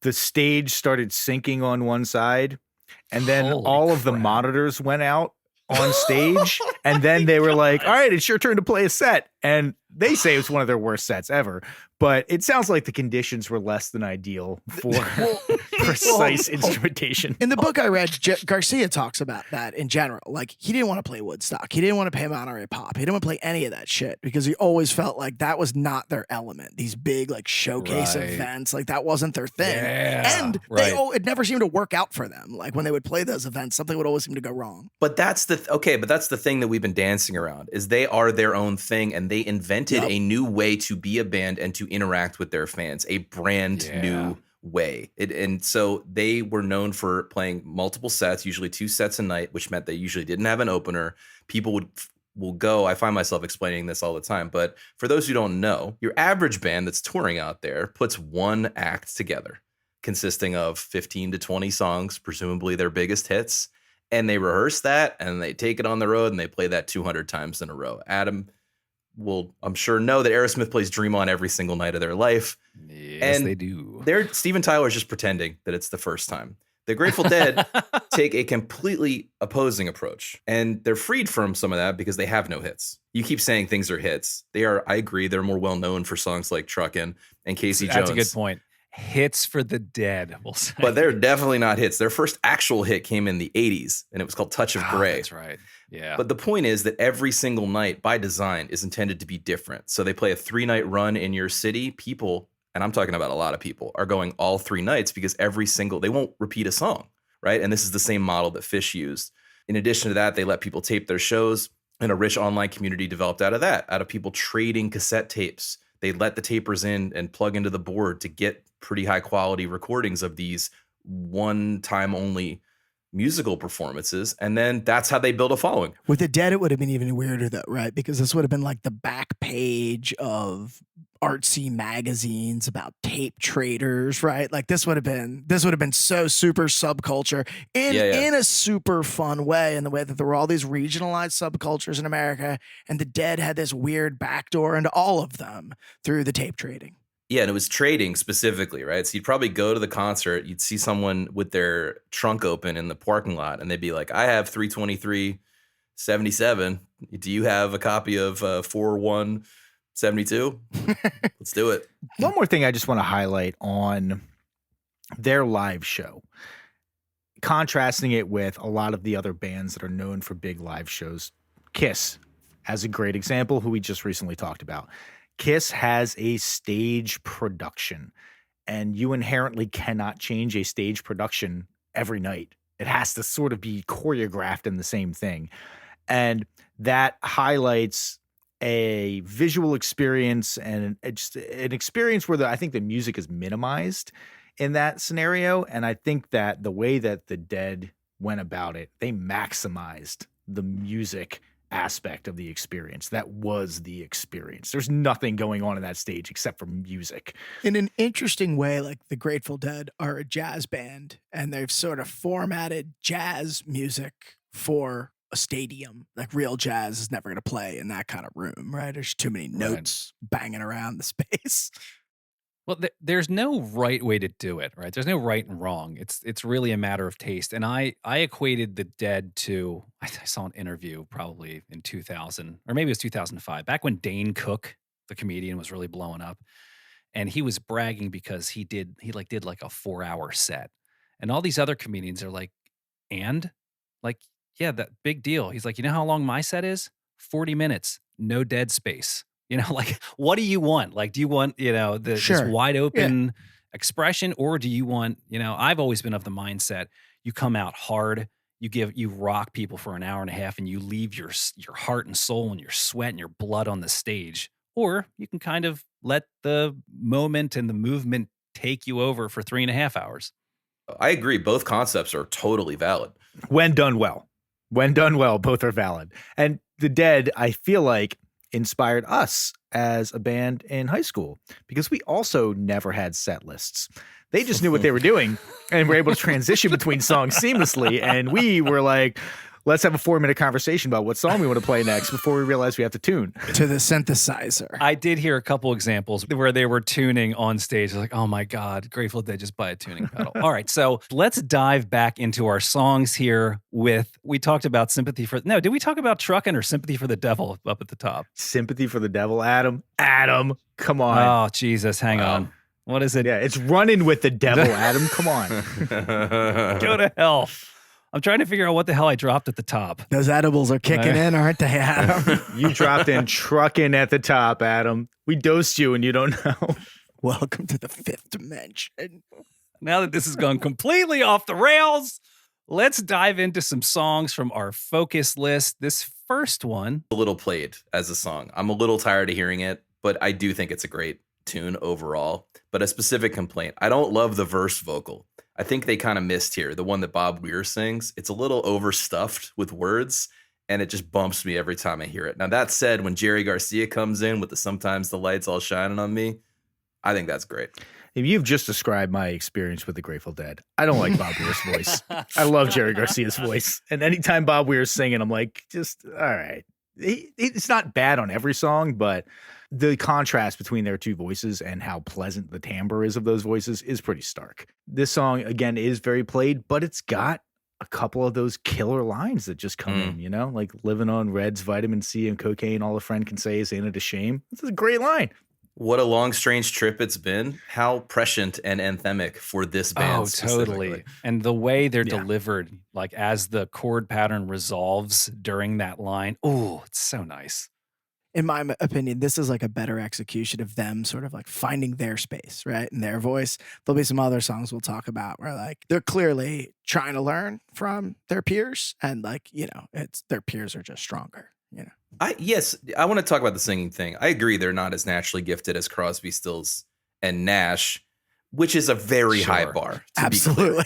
the stage started sinking on one side, and then
Holy
all of the
crap.
monitors went out on stage, and then they were like, all right, it's your turn to play a set. And they say it's one of their worst sets ever, but it sounds like the conditions were less than ideal for precise instrumentation.
In the book I read, Garcia talks about that in general. Like, he didn't want to play Woodstock. He didn't want to play Monterey Pop. He didn't want to play any of that shit because he always felt like that was not their element. These big, like, showcase
Right.
events, like, that wasn't their thing.
Yeah,
And it never seemed to work out for them. Like, when they would play those events, something would always seem to go wrong.
But that's the thing that we've been dancing around is they are their own thing, and they invented a new way to be a band and to interact with their fans, a brand new way. And so they were known for playing multiple sets, usually 2 sets a night, which meant they usually didn't have an opener. People will go. I find myself explaining this all the time, but for those who don't know, your average band that's touring out there puts one act together, consisting of 15 to 20 songs, presumably their biggest hits, and they rehearse that and they take it on the road and they play that 200 times in a row. Adam will, I'm sure, know that Aerosmith plays Dream On every single night of their life.
Yes,
and
they do.
Steven Tyler's just pretending that it's the first time. The Grateful Dead take a completely opposing approach, and they're freed from some of that because they have no hits. You keep saying things are hits. They are, I agree, they're more well known for songs like Truckin' and Casey Jones.
That's a good point. Hits for the Dead, we'll say.
But they're definitely not hits. Their first actual hit came in the 80s, and it was called Touch of Grey.
That's right. Yeah.
But the point is that every single night, by design, is intended to be different. So they play a 3-night run in your city. People, and I'm talking about a lot of people, are going all 3 nights because they won't repeat a song, right? And this is the same model that Phish used. In addition to that, they let people tape their shows. And a rich online community developed out of that, out of people trading cassette tapes. They let the tapers in and plug into the board to get pretty high quality recordings of these one time only musical performances. And then that's how they build a following.
With the Dead, it would have been even weirder though, right? Because this would have been like the back page of artsy magazines about tape traders, right? Like this would have been so super subculture in a super fun way, in the way that there were all these regionalized subcultures in America, and the Dead had this weird backdoor into all of them through the tape trading.
Yeah, and it was trading specifically, right? So you'd probably go to the concert, you'd see someone with their trunk open in the parking lot, and they'd be like, I have 323.77. Do you have a copy of 4172? Let's do it.
One more thing I just want to highlight on their live show, contrasting it with a lot of the other bands that are known for big live shows. Kiss, as a great example, who we just recently talked about. Kiss has a stage production, and you inherently cannot change a stage production every night. It has to sort of be choreographed in the same thing. And that highlights a visual experience and just an experience where I think the music is minimized in that scenario. And I think that the way that the Dead went about it, they maximized the music aspect of the experience. That was the experience. There's nothing going on in that stage except for music.
In an interesting way, like the Grateful Dead are a jazz band, and they've sort of formatted jazz music for a stadium. Like real jazz is never going to play in that kind of room, right? There's too many notes banging around the space.
Well, there's no right way to do it, right? There's no right and wrong. It's really a matter of taste. And I equated the Dead to, I saw an interview probably in 2000, or maybe it was 2005, back when Dane Cook, the comedian, was really blowing up. And he was bragging because he did like a 4-hour set. And all these other comedians are like, and? Like, yeah, that big deal. He's like, you know how long my set is? 40 minutes, no dead space. You know, like, what do you want? Like, do you want, this wide open expression, or do you want, I've always been of the mindset, you come out hard, you rock people for an hour and a half, and you leave your heart and soul and your sweat and your blood on the stage. Or you can kind of let the moment and the movement take you over for 3.5 hours.
I agree. Both concepts are totally valid.
When done well, both are valid. And the Dead, I feel like, inspired us as a band in high school, because we also never had set lists. They just knew what they were doing and were able to transition between songs seamlessly. And we were like, let's have a 4-minute conversation about what song we want to play next before we realize we have to tune.
To the synthesizer.
I did hear a couple examples where they were tuning on stage. I was like, oh my God, Grateful Dead, just buy a tuning pedal. All right, so let's dive back into our songs here we talked about did we talk about Truckin' or Sympathy for the Devil up at the top?
Sympathy for the Devil, Adam, come on.
Oh, Jesus, hang on. What is it?
Yeah, it's Running with the Devil, Adam, come on.
Go to hell. I'm trying to figure out what the hell I dropped at the top.
Those edibles are kicking in, aren't they, Adam?
You dropped in Truckin' at the top, Adam. We dosed you and you don't know.
Welcome to the fifth dimension.
Now that this has gone completely off the rails, let's dive into some songs from our focus list. This first one,
a little played as a song. I'm a little tired of hearing it, but I do think it's a great tune overall. But a specific complaint, I don't love the verse vocal. I think they kind of missed here. The one that Bob Weir sings, it's a little overstuffed with words, and it just bumps me every time I hear it. Now, that said, when Jerry Garcia comes in with the Sometimes the Lights All Shining on Me, I think that's great.
If you've just described my experience with the Grateful Dead. I don't like Bob Weir's voice. I love Jerry Garcia's voice. And anytime Bob Weir's singing, I'm like, just, all right. It's not bad on every song, but the contrast between their two voices and how pleasant the timbre is of those voices is pretty stark. This song, again, is very played, but it's got a couple of those killer lines that just come in, like living on Reds, vitamin C, and cocaine. All a friend can say is, ain't it a shame? This is a great line.
What a long, strange trip it's been. How prescient and anthemic for this band.
Oh, totally. And the way they're delivered, like as the chord pattern resolves during that line. Oh, it's so nice.
In my opinion, this is like a better execution of them sort of like finding their space, right? And their voice. There'll be some other songs we'll talk about where like they're clearly trying to learn from their peers, and like, it's their peers are just stronger. you know.
I want to talk about the singing thing. I agree they're not as naturally gifted as Crosby, Stills, and Nash, which is a very high bar.
Absolutely.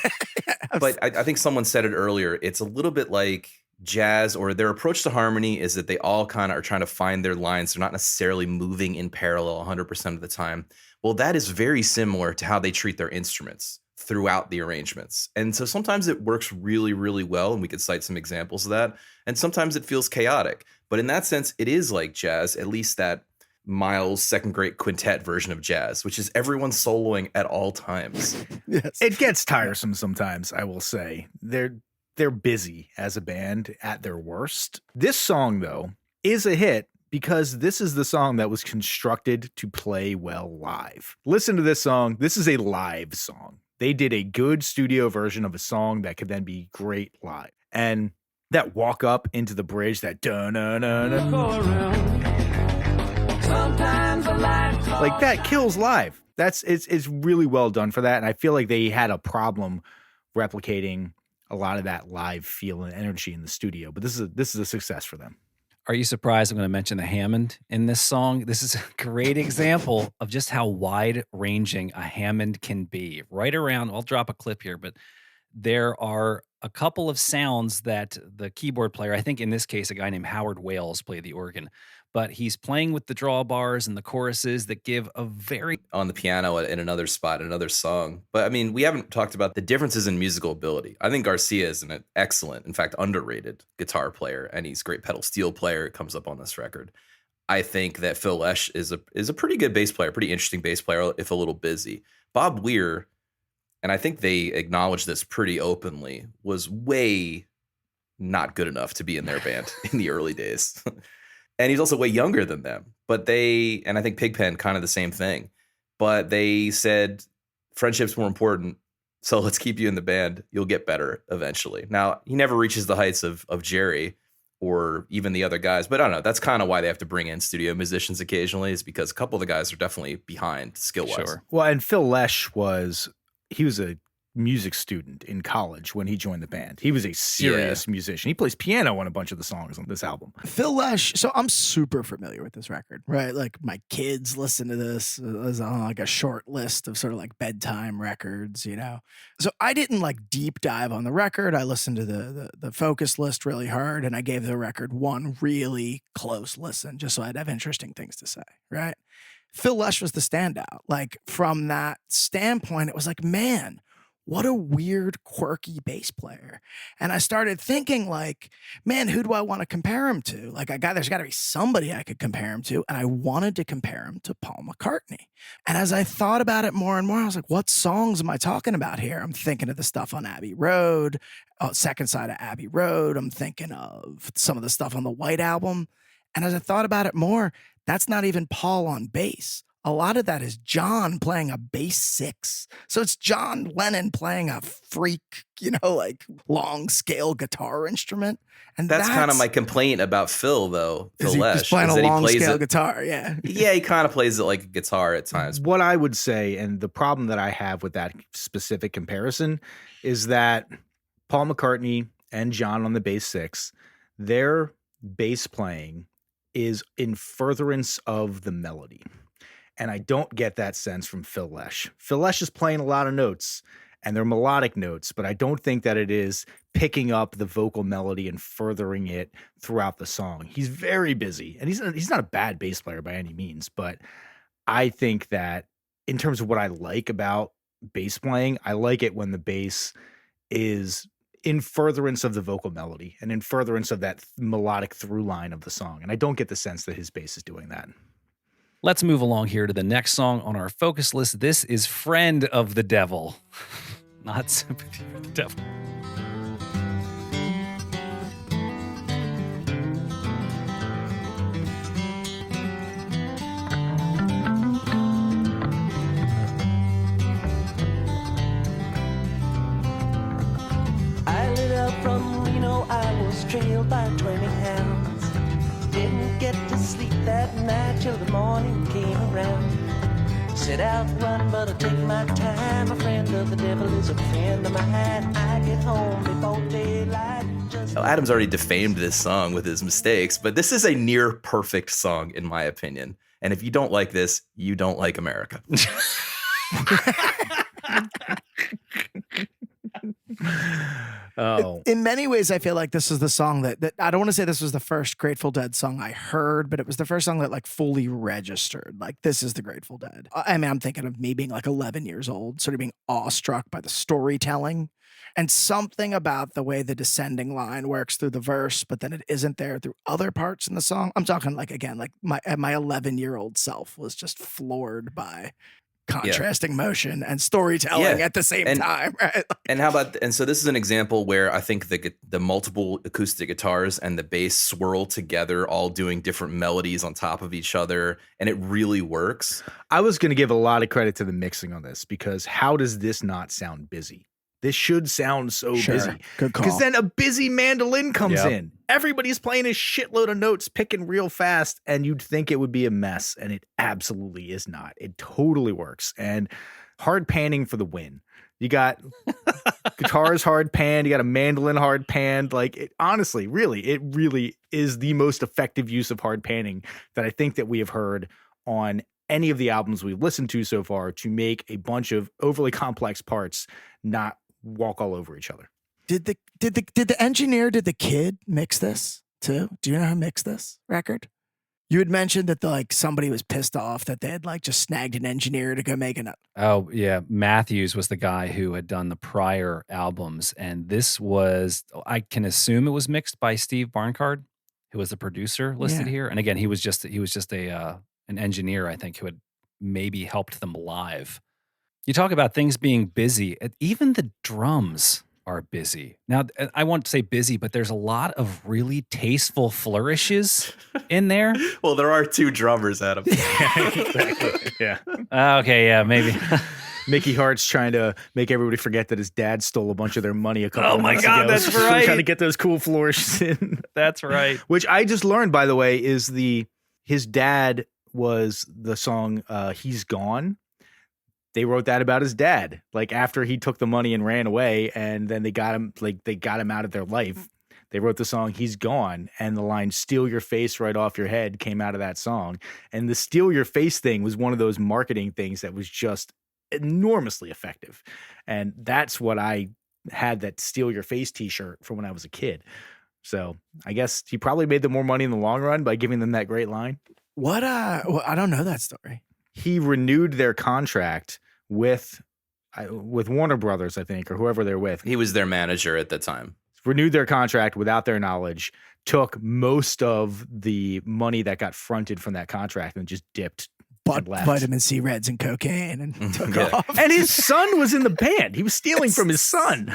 But I think someone said it earlier. It's a little bit like jazz, or their approach to harmony is that they all kind of are trying to find their lines. They're not necessarily moving in parallel 100% of the time. Well, that is very similar to how they treat their instruments throughout the arrangements. And so sometimes it works really, really well, and we could cite some examples of that. And sometimes it feels chaotic. But in that sense, it is like jazz, at least that Miles' second-grade quintet version of jazz, which is everyone soloing at all times.
Yes.
It gets tiresome sometimes, I will say. They're busy as a band at their worst. This song, though, is a hit because this is the song that was constructed to play well live. Listen to this song. This is a live song. They did a good studio version of a song that could then be great live. And that walk up into the bridge, that like that kills live. It's really well done for that. And I feel like they had a problem replicating a lot of that live feel and energy in the studio. But this is a success for them.
Are you surprised I'm going to mention the Hammond in this song? This is a great example of just how wide-ranging a Hammond can be. Right around, I'll drop a clip here, but there are a couple of sounds that the keyboard player, I think in this case, a guy named Howard Wales played the organ, but he's playing with the drawbars and the choruses that give a very...
On the piano in another spot, another song. But I mean, we haven't talked about the differences in musical ability. I think Garcia is an excellent, in fact, underrated guitar player, and he's a great pedal steel player. It comes up on this record. I think that Phil Lesh is a pretty good bass player, pretty interesting bass player, if a little busy. Bob Weir, and I think they acknowledge this pretty openly, was way not good enough to be in their band in the early days. And he's also way younger than them. But and I think Pigpen, kind of the same thing. But they said, friendship's more important, so let's keep you in the band. You'll get better eventually. Now, he never reaches the heights of Jerry or even the other guys. But I don't know. That's kind of why they have to bring in studio musicians occasionally, is because a couple of the guys are definitely behind skill-wise.
Sure.
Well, and Phil Lesh was a music student in college when he joined the band. He was a serious musician. He plays piano on a bunch of the songs on this album.
Phil Lesh. So I'm super familiar with this record, right? Like my kids listen to this as on like a short list of sort of like bedtime records, you know? So I didn't like deep dive on the record. I listened to the focus list really hard, and I gave the record one really close listen just so I'd have interesting things to say, right? Phil Lesh was the standout. Like from that standpoint, it was like, man, what a weird, quirky bass player. And I started thinking like, man, who do I want to compare him to? Like there's got to be somebody I could compare him to. And I wanted to compare him to Paul McCartney. And as I thought about it more and more, I was like, what songs am I talking about here? I'm thinking of the stuff on Abbey Road, second side of Abbey Road. I'm thinking of some of the stuff on the White Album. And as I thought about it more, that's not even Paul on bass. A lot of that is John playing a bass six. So it's John Lennon playing a freak, like long scale guitar instrument. And
that's kind of my complaint about Phil, though. Phil
Lesh. He's playing a long scale guitar, yeah.
Yeah, he kind of plays it like a guitar at times.
What I would say, and the problem that I have with that specific comparison, is that Paul McCartney and John on the bass six, their bass playing is in furtherance of the melody. And I don't get that sense from Phil Lesh. Phil Lesh is playing a lot of notes, and they're melodic notes, but I don't think that it is picking up the vocal melody and furthering it throughout the song. He's very busy, and he's not a bad bass player by any means, but I think that in terms of what I like about bass playing, I like it when the bass is in furtherance of the vocal melody and in furtherance of that melodic through line of the song. And I don't get the sense that his bass is doing that.
Let's move along here to the next song on our focus list. This is Friend of the Devil, not Sympathy for the Devil.
I lit up from Reno, I was trailed by 20 hounds. Didn't get to sleep that night till the morning came around. Set out to run, but I take my time. A friend of the devil is a friend of mine. I get home before daylight.
Well, Adam's already defamed this song with his mistakes, but this is a near perfect song, in my opinion. And if you don't like this, you don't like America.
Oh,
In many ways, I feel like this is the song that I don't want to say this was the first Grateful Dead song I heard, but it was the first song that like fully registered. Like, this is the Grateful Dead. I mean, I'm thinking of me being like 11 years old, sort of being awestruck by the storytelling and something about the way the descending line works through the verse, but then it isn't there through other parts in the song. I'm talking like, again, like my 11-year-old self was just floored by contrasting motion and storytelling at the same time, right?
And how about, and so this is an example where I think the multiple acoustic guitars and the bass swirl together, all doing different melodies on top of each other, and it really works.
I was going to give a lot of credit to the mixing on this, because how does this not sound busy? This should sound so busy.
Good call.
Because then a busy mandolin comes in. Everybody's playing a shitload of notes, picking real fast, and you'd think it would be a mess, and it absolutely is not. It totally works. And hard panning for the win. You got guitars hard panned, you got a mandolin hard panned. Like, it really is the most effective use of hard panning that I think that we have heard on any of the albums we've listened to so far, to make a bunch of overly complex parts not walk all over each other.
Did the engineer, did the kid mix this too? Do you know who mixed this record? You had mentioned that somebody was pissed off that they had like just snagged an engineer to go make it.
Oh, yeah. Matthews was the guy who had done the prior albums. And this was, I can assume it was mixed by Steve Barncard, who was the producer listed here. And again, he was just an engineer, I think, who had maybe helped them live. You talk about things being busy. Even the drums are busy. Now, I won't say busy, but there's a lot of really tasteful flourishes in there.
Well, there are two drummers, Adam.
Exactly. Yeah.
Okay, yeah, maybe.
Mickey Hart's trying to make everybody forget that his dad stole a bunch of their money a couple of months ago.
Oh my God, that's right.
Trying to get those cool flourishes in.
That's right.
Which I just learned, by the way, is his dad was the song He's Gone. They wrote that about his dad, like after he took the money and ran away, and then they got him out of their life. They wrote the song He's Gone, and the line "Steal your face right off your head" came out of that song. And the "steal your face" thing was one of those marketing things that was just enormously effective. And that's what I had, that "Steal Your Face" t-shirt for when I was a kid. So I guess he probably made them more money in the long run by giving them that great line.
What? Well, I don't know that story.
He renewed their contract with Warner Brothers, I think, or whoever they're with.
He was their manager at the time.
Renewed their contract without their knowledge, took most of the money that got fronted from that contract and just dipped.
Bought vitamin C reds and cocaine and took off.
And his son was in the band. He was stealing from his son.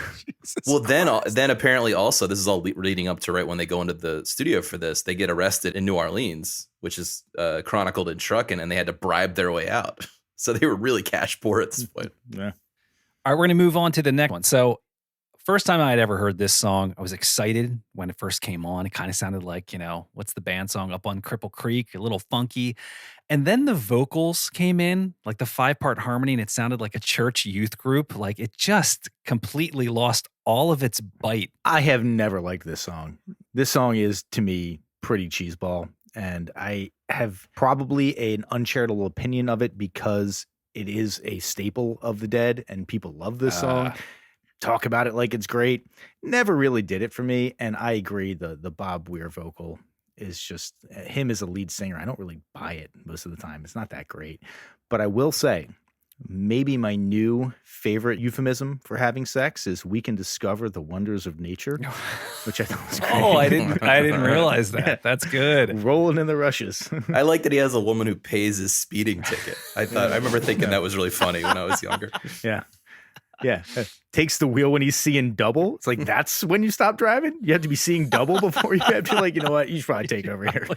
Well, then apparently also, this is all leading up to right when they go into the studio for this, they get arrested in New Orleans, which is chronicled in Truckin', and they had to bribe their way out. So they were really cash poor at this point.
Yeah.
All right, we're going to move on to the next one. So first time I had ever heard this song, I was excited when it first came on. It kind of sounded like, what's the band song, Up on Cripple Creek, a little funky. And then the vocals came in, like the 5-part harmony, and it sounded like a church youth group. Like, it just completely lost all of its bite.
I have never liked this song. This song is, to me, pretty cheeseball. And I have probably an uncharitable opinion of it because it is a staple of the Dead and people love this song. Talk about it like it's great. Never really did it for me. And I agree, the Bob Weir vocal is just, him as a lead singer, I don't really buy it most of the time. It's not that great. But I will say, maybe my new favorite euphemism for having sex is "we can discover the wonders of nature," which I thought was great.
Oh, I didn't realize that. That's good.
Rolling in the rushes.
I like that he has a woman who pays his speeding ticket. I remember thinking that was really funny when I was younger.
Yeah. Yeah. Takes the wheel when he's seeing double. It's like, that's when you stop driving? You have to be seeing double before you have to, like, you know what? You should probably take over here.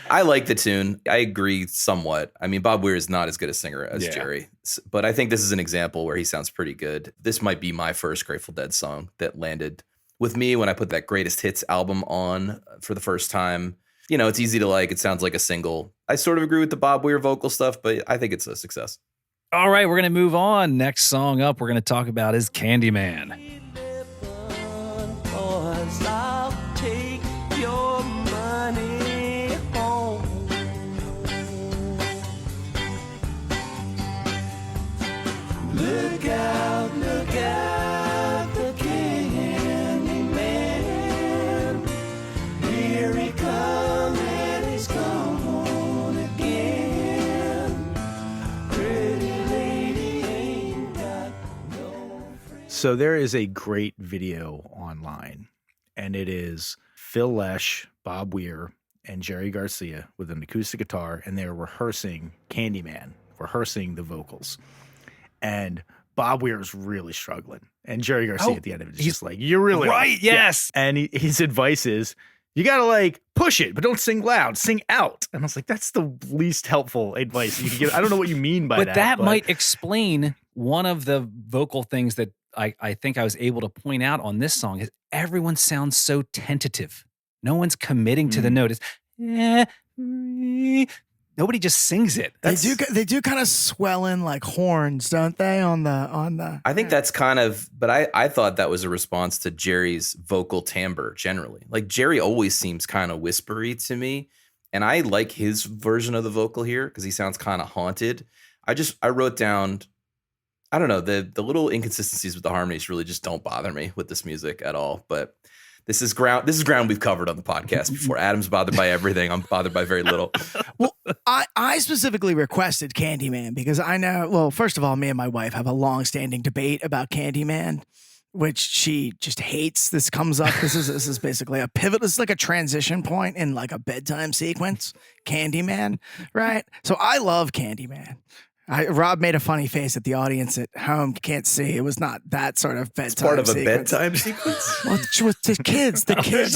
I like the tune. I agree somewhat. I mean, Bob Weir is not as good a singer as Jerry, but I think this is an example where he sounds pretty good. This might be my first Grateful Dead song that landed with me when I put that Greatest Hits album on for the first time. It's easy to like. It sounds like a single. I sort of agree with the Bob Weir vocal stuff, but I think it's a success.
All right, we're going to move on. Next song up we're going to talk about is Candyman.
So there is a great video online, and it is Phil Lesh, Bob Weir, and Jerry Garcia with an acoustic guitar, and they're rehearsing Candyman, rehearsing the vocals. And Bob Weir is really struggling. And Jerry Garcia at the end of it is just like, you're really
right. Yes.
Yeah. And his advice is, you got to like push it, but don't sing loud, sing out. And I was like, that's the least helpful advice you can give. I don't know what you mean by that.
But that might explain one of the vocal things that I think I was able to point out on this song is everyone sounds so tentative. No one's committing to the note. It's nobody just sings it.
They do kind of swell in like horns, don't they? On the.
I think that's kind of, but I thought that was a response to Jerry's vocal timbre generally. Like Jerry always seems kind of whispery to me, and I like his version of the vocal here because he sounds kind of haunted. I wrote down, I don't know, the little inconsistencies with the harmonies really just don't bother me with this music at all. But this is ground we've covered on the podcast before. Adam's bothered by everything. I'm bothered by very little.
Well, I specifically requested Candyman because I know, well, first of all, me and my wife have a long-standing debate about Candyman, which she just hates. This comes up. This is basically a pivot. This is like a transition point in like a bedtime sequence. Candyman, right? So I love Candyman. Rob made a funny face at the audience at home. Can't see. It was not that sort of bedtime.
It's part of a
sequence.
Bedtime sequence.
Well, with the kids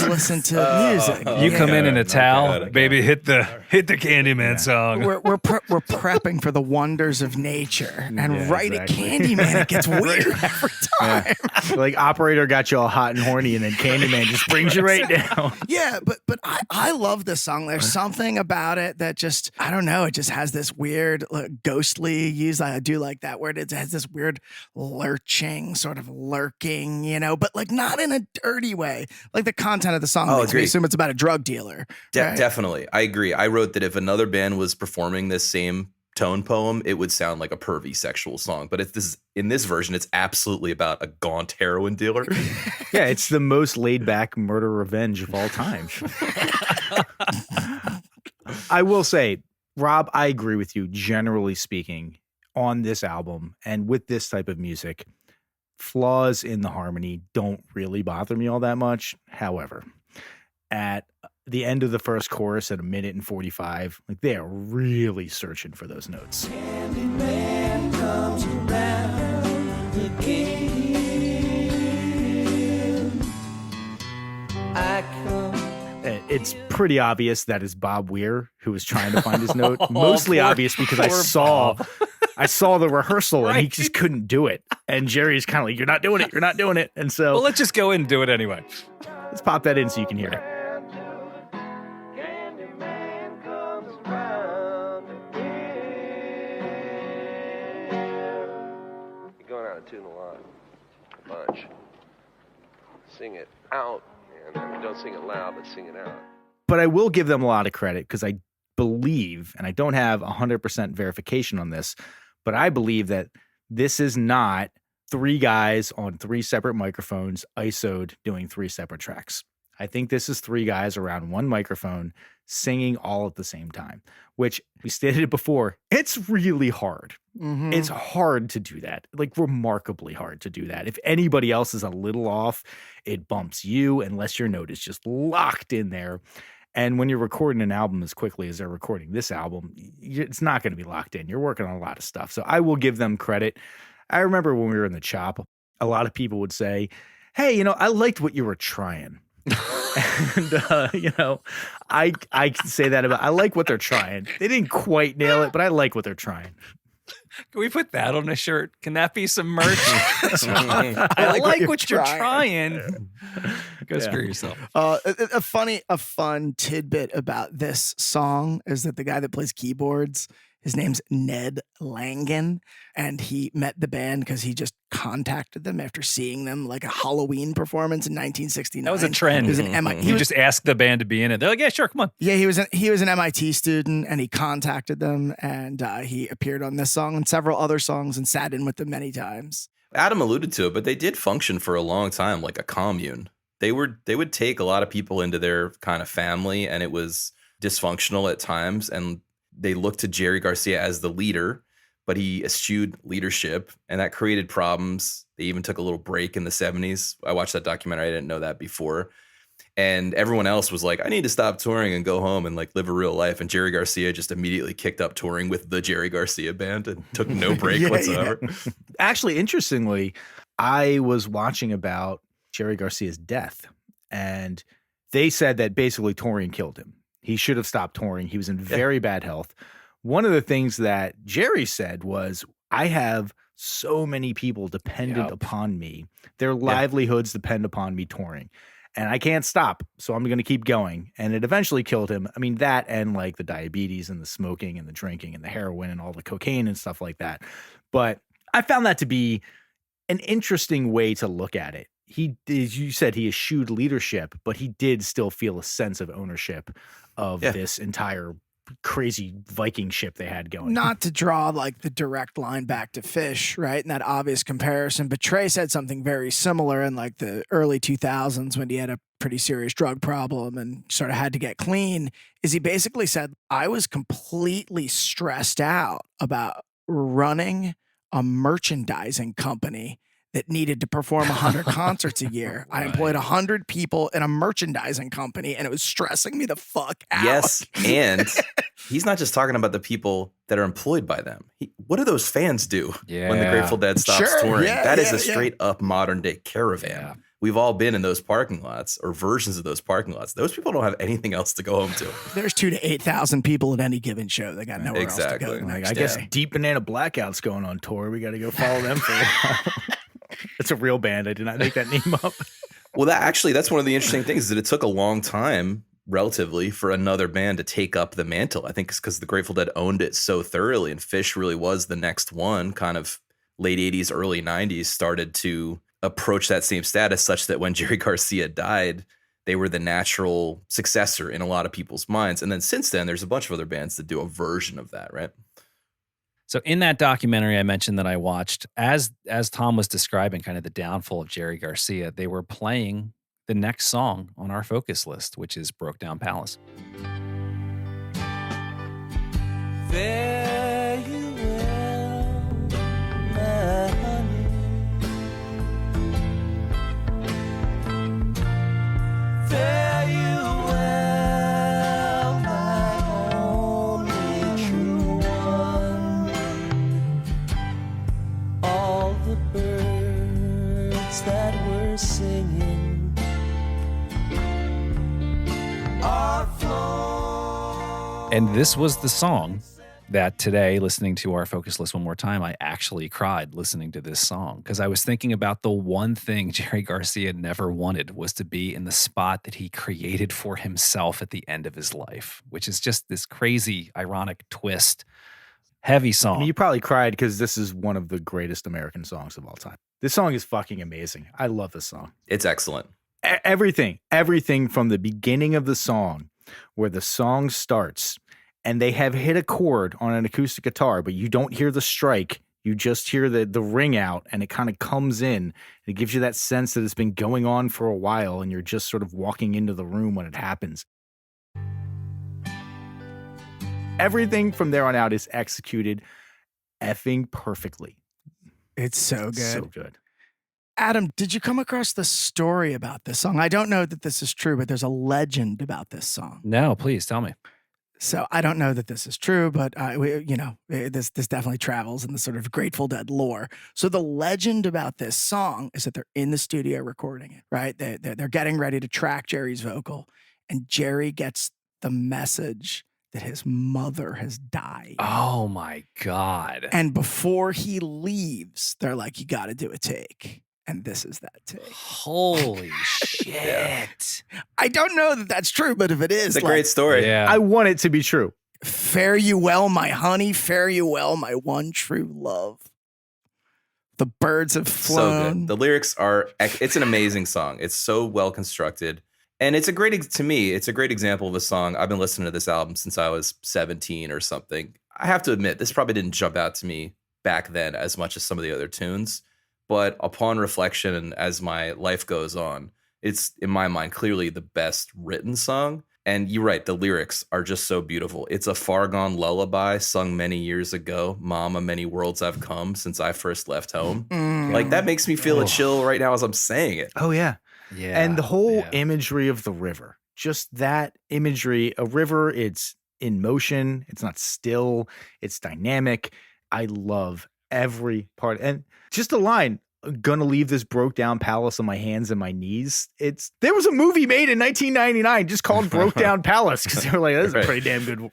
listen to music.
You come in a towel,
God.
baby. Hit the Candyman song.
We're prepping for the wonders of nature, and
Yeah,
right
exactly.
at Candyman, it gets weird every time.
Like operator got you all hot and horny, and then Candyman just brings you right down.
Yeah, but I love this song. There's something about it that just, I don't know, it just has this weird ghostly use. I do like that word. It has this weird lurching, sort of lurking, but like not in a dirty way. Like the content of the song makes me assume it's about a drug dealer. Right?
Definitely. I agree. I wrote that if another band was performing this same tone poem, it would sound like a pervy sexual song. But in this version, it's absolutely about a gaunt heroin dealer.
Yeah, it's the most laid back murder revenge of all time. I will say, Rob, I agree with you, generally speaking, on this album and with this type of music. Flaws in the harmony don't really bother me all that much. However, at the end of the first chorus at 1:45, like they are really searching for those notes.
Candyman comes around again. I come.
It's pretty obvious that is Bob Weir who was trying to find his note. Mostly obvious because I saw the rehearsal and he just couldn't do it. And Jerry's kind of like, you're not doing it. You're not doing it. And so
Well, let's just go in and do it anyway.
let's pop that in so you can hear it.
Candyman comes around again. You're going out of tune a lot, a bunch. Sing it out, and I mean, don't sing it loud, but sing it out.
But I will give them a lot of credit because I believe, and I don't have 100% verification on this, but I believe that this is not three guys on three separate microphones, ISO'd, doing three separate tracks. I think this is three guys around one microphone singing all at the same time, which we stated it before. It's really hard.
Mm-hmm.
It's hard to do that, like remarkably hard to do that. If anybody else is a little off, it bumps you unless your note is just locked in there. And when you're recording an album as quickly as they're recording this album, it's not going to be locked in. You're working on a lot of stuff. So I will give them credit. I remember when we were in the Chop, a lot of people would say, hey, I liked what you were trying. And, I can say that about, I like what they're trying. They didn't quite nail it, but I like what they're trying.
Can we put that on a shirt? Can that be some merch?
I
like what you're trying. Go screw yourself.
A fun tidbit about this song is that the guy that plays keyboards, his name's Ned Langen, and he met the band because he just contacted them after seeing them like a Halloween performance in 1969.
That was a trend.
He was an MIT.
You just asked the band to be in it. They're like, yeah, sure, come on.
Yeah, he was an MIT student, and he contacted them, and he appeared on this song and several other songs and sat in with them many times.
Adam alluded to it, but they did function for a long time like a commune. They would take a lot of people into their kind of family, and it was dysfunctional at times, and they looked to Jerry Garcia as the leader, but he eschewed leadership, and that created problems. They even took a little break in the 70s. I watched that documentary. I didn't know that before. And everyone else was like, I need to stop touring and go home and like live a real life. And Jerry Garcia just immediately kicked up touring with the Jerry Garcia band and took no break whatsoever.
Actually, interestingly, I was watching about Jerry Garcia's death, and they said that basically touring killed him. He should have stopped touring. He was in very bad health. One of the things that Jerry said was, I have so many people dependent upon me. Their livelihoods depend upon me touring. And I can't stop, so I'm going to keep going. And it eventually killed him. I mean, that and like the diabetes and the smoking and the drinking and the heroin and all the cocaine and stuff like that. But I found that to be an interesting way to look at it. He, as you said, he eschewed leadership, but he did still feel a sense of ownership of this entire crazy Viking ship they had going.
Not to draw like the direct line back to Fish, right? And that obvious comparison, but Trey said something very similar in like the early 2000s when he had a pretty serious drug problem and sort of had to get clean, is he basically said, I was completely stressed out about running a merchandising company that needed to perform 100 concerts a year. I employed 100 people in a merchandising company, and it was stressing me the fuck out.
Yes, and he's not just talking about the people that are employed by them. What do those fans do when the Grateful Dead stops touring? That is a straight up modern day caravan.
Yeah.
We've all been in those parking lots or versions of those parking lots. Those people don't have anything else to go home to.
There's 2,000 to 8,000 people at any given show. They got nowhere else to go.
Like, I guess Deep Banana Blackout's going on tour. We got to go follow them for a while. It's a real band. I did not make that name up.
Well, that's one of the interesting things, is that it took a long time, relatively, for another band to take up the mantle. I think it's because the Grateful Dead owned it so thoroughly, and Fish really was the next one, kind of late 80s, early 90s, started to approach that same status, such that when Jerry Garcia died, they were the natural successor in a lot of people's minds. And then since then, there's a bunch of other bands that do a version of that, right?
So in that documentary I mentioned that I watched, as Tom was describing kind of the downfall of Jerry Garcia, they were playing the next song on our focus list, which is Broke Down Palace.
Fare you well, my honey. Fare you well, my only true one. All the birds that were singing are flown.
And this was the song that today, listening to our focus list one more time, I actually cried listening to this song, because I was thinking about the one thing Jerry Garcia never wanted was to be in the spot that he created for himself at the end of his life, which is just this crazy, ironic twist. Heavy song.
I mean, you probably cried because this is one of the greatest American songs of all time. This song is fucking amazing. I love this song.
It's excellent.
Everything from the beginning of the song, where the song starts and they have hit a chord on an acoustic guitar, but you don't hear the strike. You just hear the ring out, and it kind of comes in. It gives you that sense that it's been going on for a while, and you're just sort of walking into the room when it happens. Everything from there on out is executed effing perfectly.
It's so good.
So good.
Adam, did you come across the story about this song? I don't know that this is true, but there's a legend about this song.
No, please tell me.
So I don't know that this is true, but this definitely travels in the sort of Grateful Dead lore. So the legend about this song is that they're in the studio recording it, right? They're getting ready to track Jerry's vocal, and Jerry gets the message that his mother has died.
Oh my God.
And before he leaves, they're like, you got to do a take. And this is that take.
Holy shit.
I don't know that that's true, but if it is,
It's a great story.
Yeah.
I want it to be true.
Fare you well, my honey. Fare you well, my one true love. The birds have
So
flown.
good. The lyrics it's an amazing song. It's so well constructed. And it's a great example of a song. I've been listening to this album since I was 17 or something. I have to admit, this probably didn't jump out to me back then as much as some of the other tunes. But upon reflection and as my life goes on, it's, in my mind, clearly the best written song. And you're right, the lyrics are just so beautiful. It's a far gone lullaby sung many years ago. Mama, many worlds I've come since I first left home. Like that makes me feel a chill right now as I'm saying it.
Oh, yeah.
Yeah.
And the whole
yeah.
imagery of the river, just that imagery, a river, it's in motion, it's not still, it's dynamic. I love every part. And just a line, gonna leave this broke down palace on my hands and my knees. There was a movie made in 1999 just called Broke Down Palace, because they were like, that's a pretty damn good.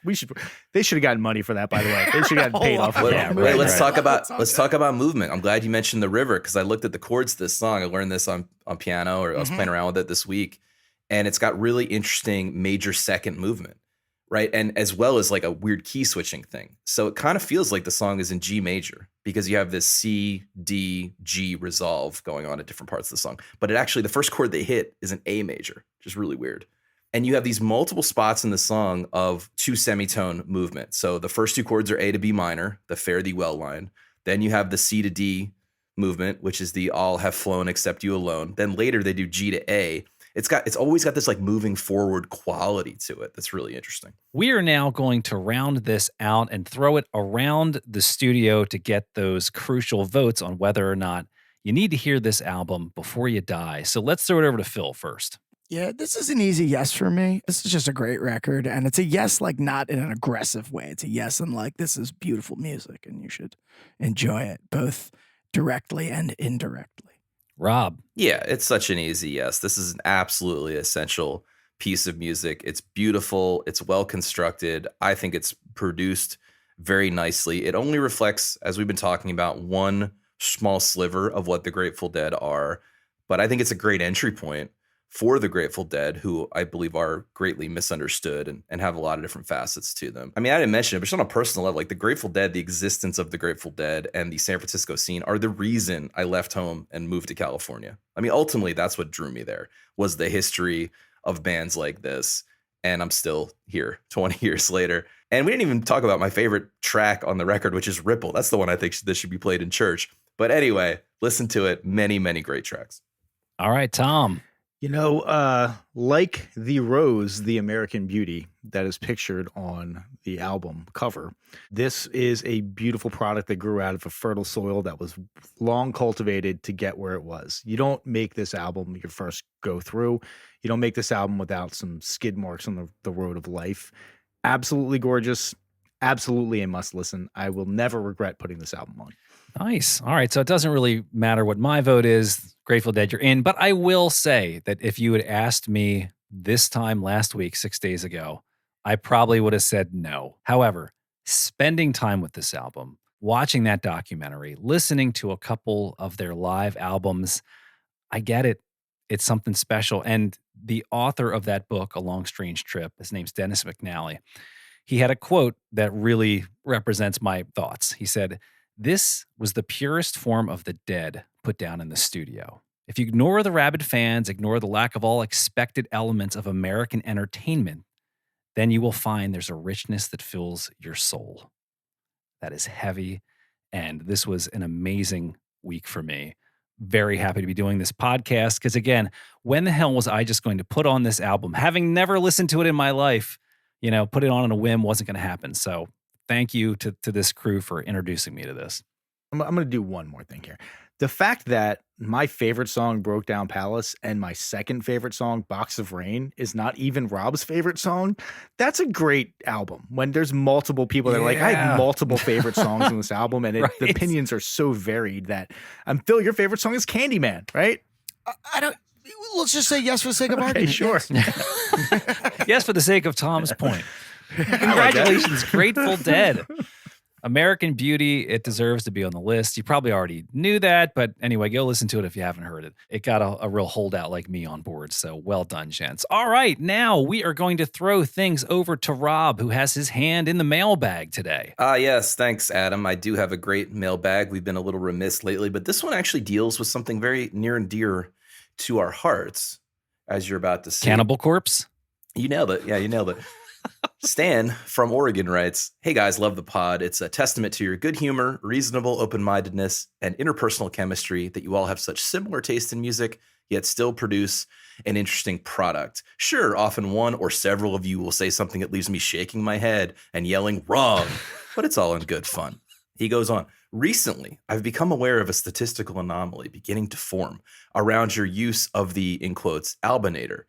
They should have gotten money for that, by the way. They should have gotten paid off for that.
Let's talk about movement. I'm glad you mentioned the river, because I looked at the chords to this song. I learned this on piano, or I was playing around with it this week, and it's got really interesting major second movement. Right. And as well as like a weird key switching thing. So it kind of feels like the song is in G major, because you have this C, D, G resolve going on at different parts of the song. But it actually, the first chord they hit is an A major, which is really weird. And you have these multiple spots in the song of two semitone movement. So the first two chords are A to B minor, the Fare Thee Well line. Then you have the C to D movement, which is the All Have Flown Except You Alone. Then later they do G to A. It's always got this like moving forward quality to it that's really interesting.
We are now going to round this out and throw it around the studio to get those crucial votes on whether or not you need to hear this album before you die. So let's throw it over to Phil first.
Yeah, this is an easy yes for me. This is just a great record, and it's a yes, like not in an aggressive way. It's a yes, and like this is beautiful music, and you should enjoy it both directly and indirectly.
Rob.
Yeah, it's such an easy yes. This is an absolutely essential piece of music. It's beautiful. It's well constructed. I think it's produced very nicely. It only reflects, as we've been talking about, one small sliver of what the Grateful Dead are. But I think it's a great entry point for the Grateful Dead, who I believe are greatly misunderstood and have a lot of different facets to them. I mean, I didn't mention it, but just on a personal level, like the Grateful Dead, the existence of the Grateful Dead and the San Francisco scene are the reason I left home and moved to California. I mean, ultimately, that's what drew me there, was the history of bands like this. And I'm still here 20 years later. And we didn't even talk about my favorite track on the record, which is Ripple. That's the one I think this should be played in church. But anyway, listen to it. Many, many great tracks.
All right, Tom.
You know, like the rose, the American beauty that is pictured on the album cover, this is a beautiful product that grew out of a fertile soil that was long cultivated to get where it was. You don't make this album your first go through. You don't make this album without some skid marks on the road of life. Absolutely gorgeous. Absolutely a must listen. I will never regret putting this album on.
Nice. All right. So it doesn't really matter what my vote is. Grateful Dead, you're in. But I will say that if you had asked me this time last week, 6 days ago, I probably would have said no. However, spending time with this album, watching that documentary, listening to a couple of their live albums, I get it. It's something special. And the author of that book, A Long Strange Trip, his name's Dennis McNally, he had a quote that really represents my thoughts. He said, "This was the purest form of the Dead put down in the studio. If you ignore the rabid fans, ignore the lack of all expected elements of American entertainment, then you will find there's a richness that fills your soul." That is heavy. And this was an amazing week for me. Very happy to be doing this podcast because, again, when the hell was I just going to put on this album? Having never listened to it in my life, put it on a whim wasn't going to happen. So thank you to this crew for introducing me to this.
I'm going to do one more thing here. The fact that my favorite song, Broke Down Palace, and my second favorite song, Box of Rain, is not even Rob's favorite song, that's a great album. When there's multiple people that are like, I have multiple favorite songs on this album, and
Right.
the opinions are so varied that, Phil, your favorite song is Candyman, right?
I don't. Let's just say yes for the sake of
Okay,
argument.
sure.
Yes.
Yes, for the sake of Tom's point. Congratulations, Grateful Dead. American Beauty, it deserves to be on the list. You probably already knew that, but anyway, go listen to it if you haven't heard it. It got a real holdout like me on board, so well done, gents. All right, now we are going to throw things over to Rob, who has his hand in the mailbag today.
Yes, thanks, Adam. I do have a great mailbag. We've been a little remiss lately, but this one actually deals with something very near and dear to our hearts, as you're about to see.
Cannibal Corpse?
You nailed it. Yeah, you nailed it. Stan from Oregon writes, "Hey guys, love the pod. It's a testament to your good humor, reasonable open-mindedness, and interpersonal chemistry that you all have such similar taste in music. yet still produce an interesting product. Sure, often one or several of you will say something that leaves me shaking my head and yelling wrong, but it's all in good fun. He goes on, recently, I've become aware of a statistical anomaly beginning to form around your use of the, in quotes, albinator,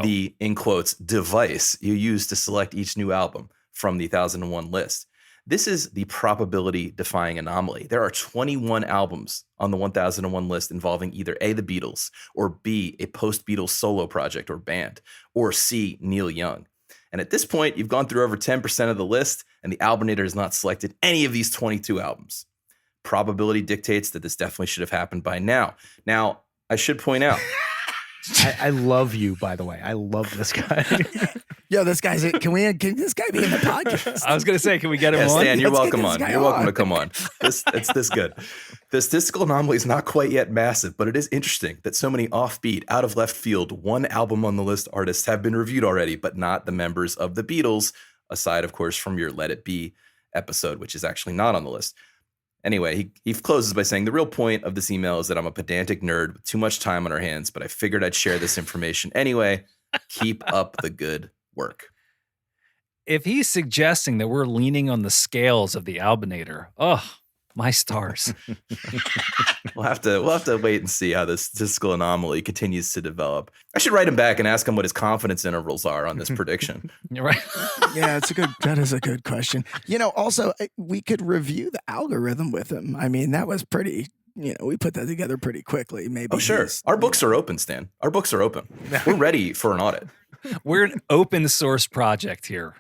the, in quotes, device you use to select each new album from the 1001 list. This is the probability-defying anomaly. There are 21 albums on the 1001 list involving either A, the Beatles, or B, a post-Beatles solo project or band, or C, Neil Young. And at this point, you've gone through over 10% of the list, and the albinator has not selected any of these 22 albums. Probability dictates that this definitely should have happened by now. Now, I should point out.
I love you, by the way. I love this guy.
Yo, this guy's. Can this guy be in the podcast?
I was going to say, can we get him on?
Stan, you're
Let's
welcome
get this
on.
guy
You're welcome
on.
to come on. It's this good. The statistical anomaly is not quite yet massive, but it is interesting that so many offbeat, out of left field, one album on the list artists have been reviewed already, but not the members of the Beatles, aside, of course, from your Let It Be episode, which is actually not on the list. Anyway, he closes by saying, the real point of this email is that I'm a pedantic nerd with too much time on our hands, but I figured I'd share this information anyway. Keep up the good work.
If he's suggesting that we're leaning on the scales of the albinator, my stars.
We'll have to wait and see how this statistical anomaly continues to develop. I should write him back and ask him what his confidence intervals are on this prediction.
You're right.
Yeah, that is a good question. Also, we could review the algorithm with him. I mean, that was pretty, we put that together pretty quickly. Maybe.
Oh, sure. Our books are open, Stan. Our books are open. We're ready for an audit.
We're an open source project here.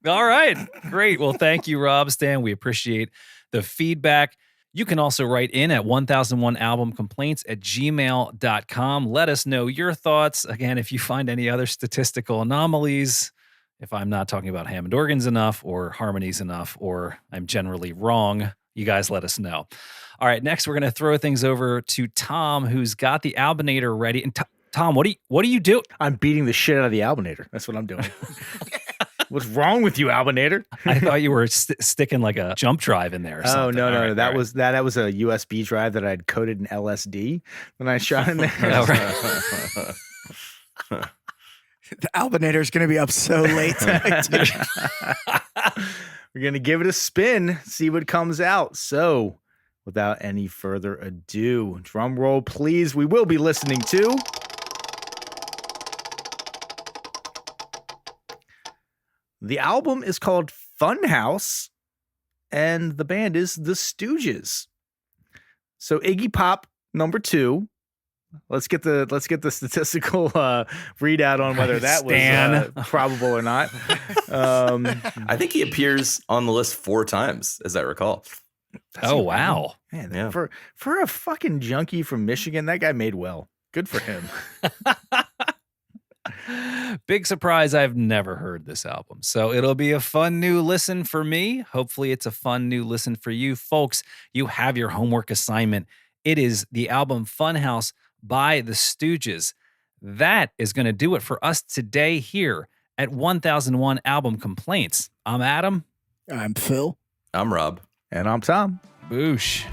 All right. Great. Well, thank you, Rob, Stan. We appreciate the feedback. You can also write in at 1001albumcomplaints@gmail.com. Let us know your thoughts. Again, if you find any other statistical anomalies, if I'm not talking about Hammond organs enough or harmonies enough, or I'm generally wrong, you guys let us know. All right, next we're going to throw things over to Tom, who's got the albinator ready. And Tom, what do you do?
I'm beating the shit out of the albinator. That's what I'm doing. What's wrong with you, albinator?
I thought you were sticking like a jump drive in there or something.
No.
All right,
That was a USB drive that I'd coated in LSD when I shot in there.
All right.
The albinator is going to be up so late tonight.
We're going to give it a spin, see what comes out. So, without any further ado, drum roll, please. We will be listening to the album is called Funhouse, and the band is The Stooges. So Iggy Pop number 2. Let's get the statistical readout on whether that was probable or not.
I think he appears on the list 4 times, as I recall.
Oh, wow.
Man,
Yeah.
for a fucking junkie from Michigan, that guy made well. Good for him.
Big surprise, I've never heard this album. So it'll be a fun new listen for me. Hopefully it's a fun new listen for you. Folks, you have your homework assignment. It is the album Funhouse by The Stooges. That is going to do it for us today here at 1001 Album Complaints. I'm Adam.
I'm Phil.
I'm Rob.
And I'm Tom.
Boosh.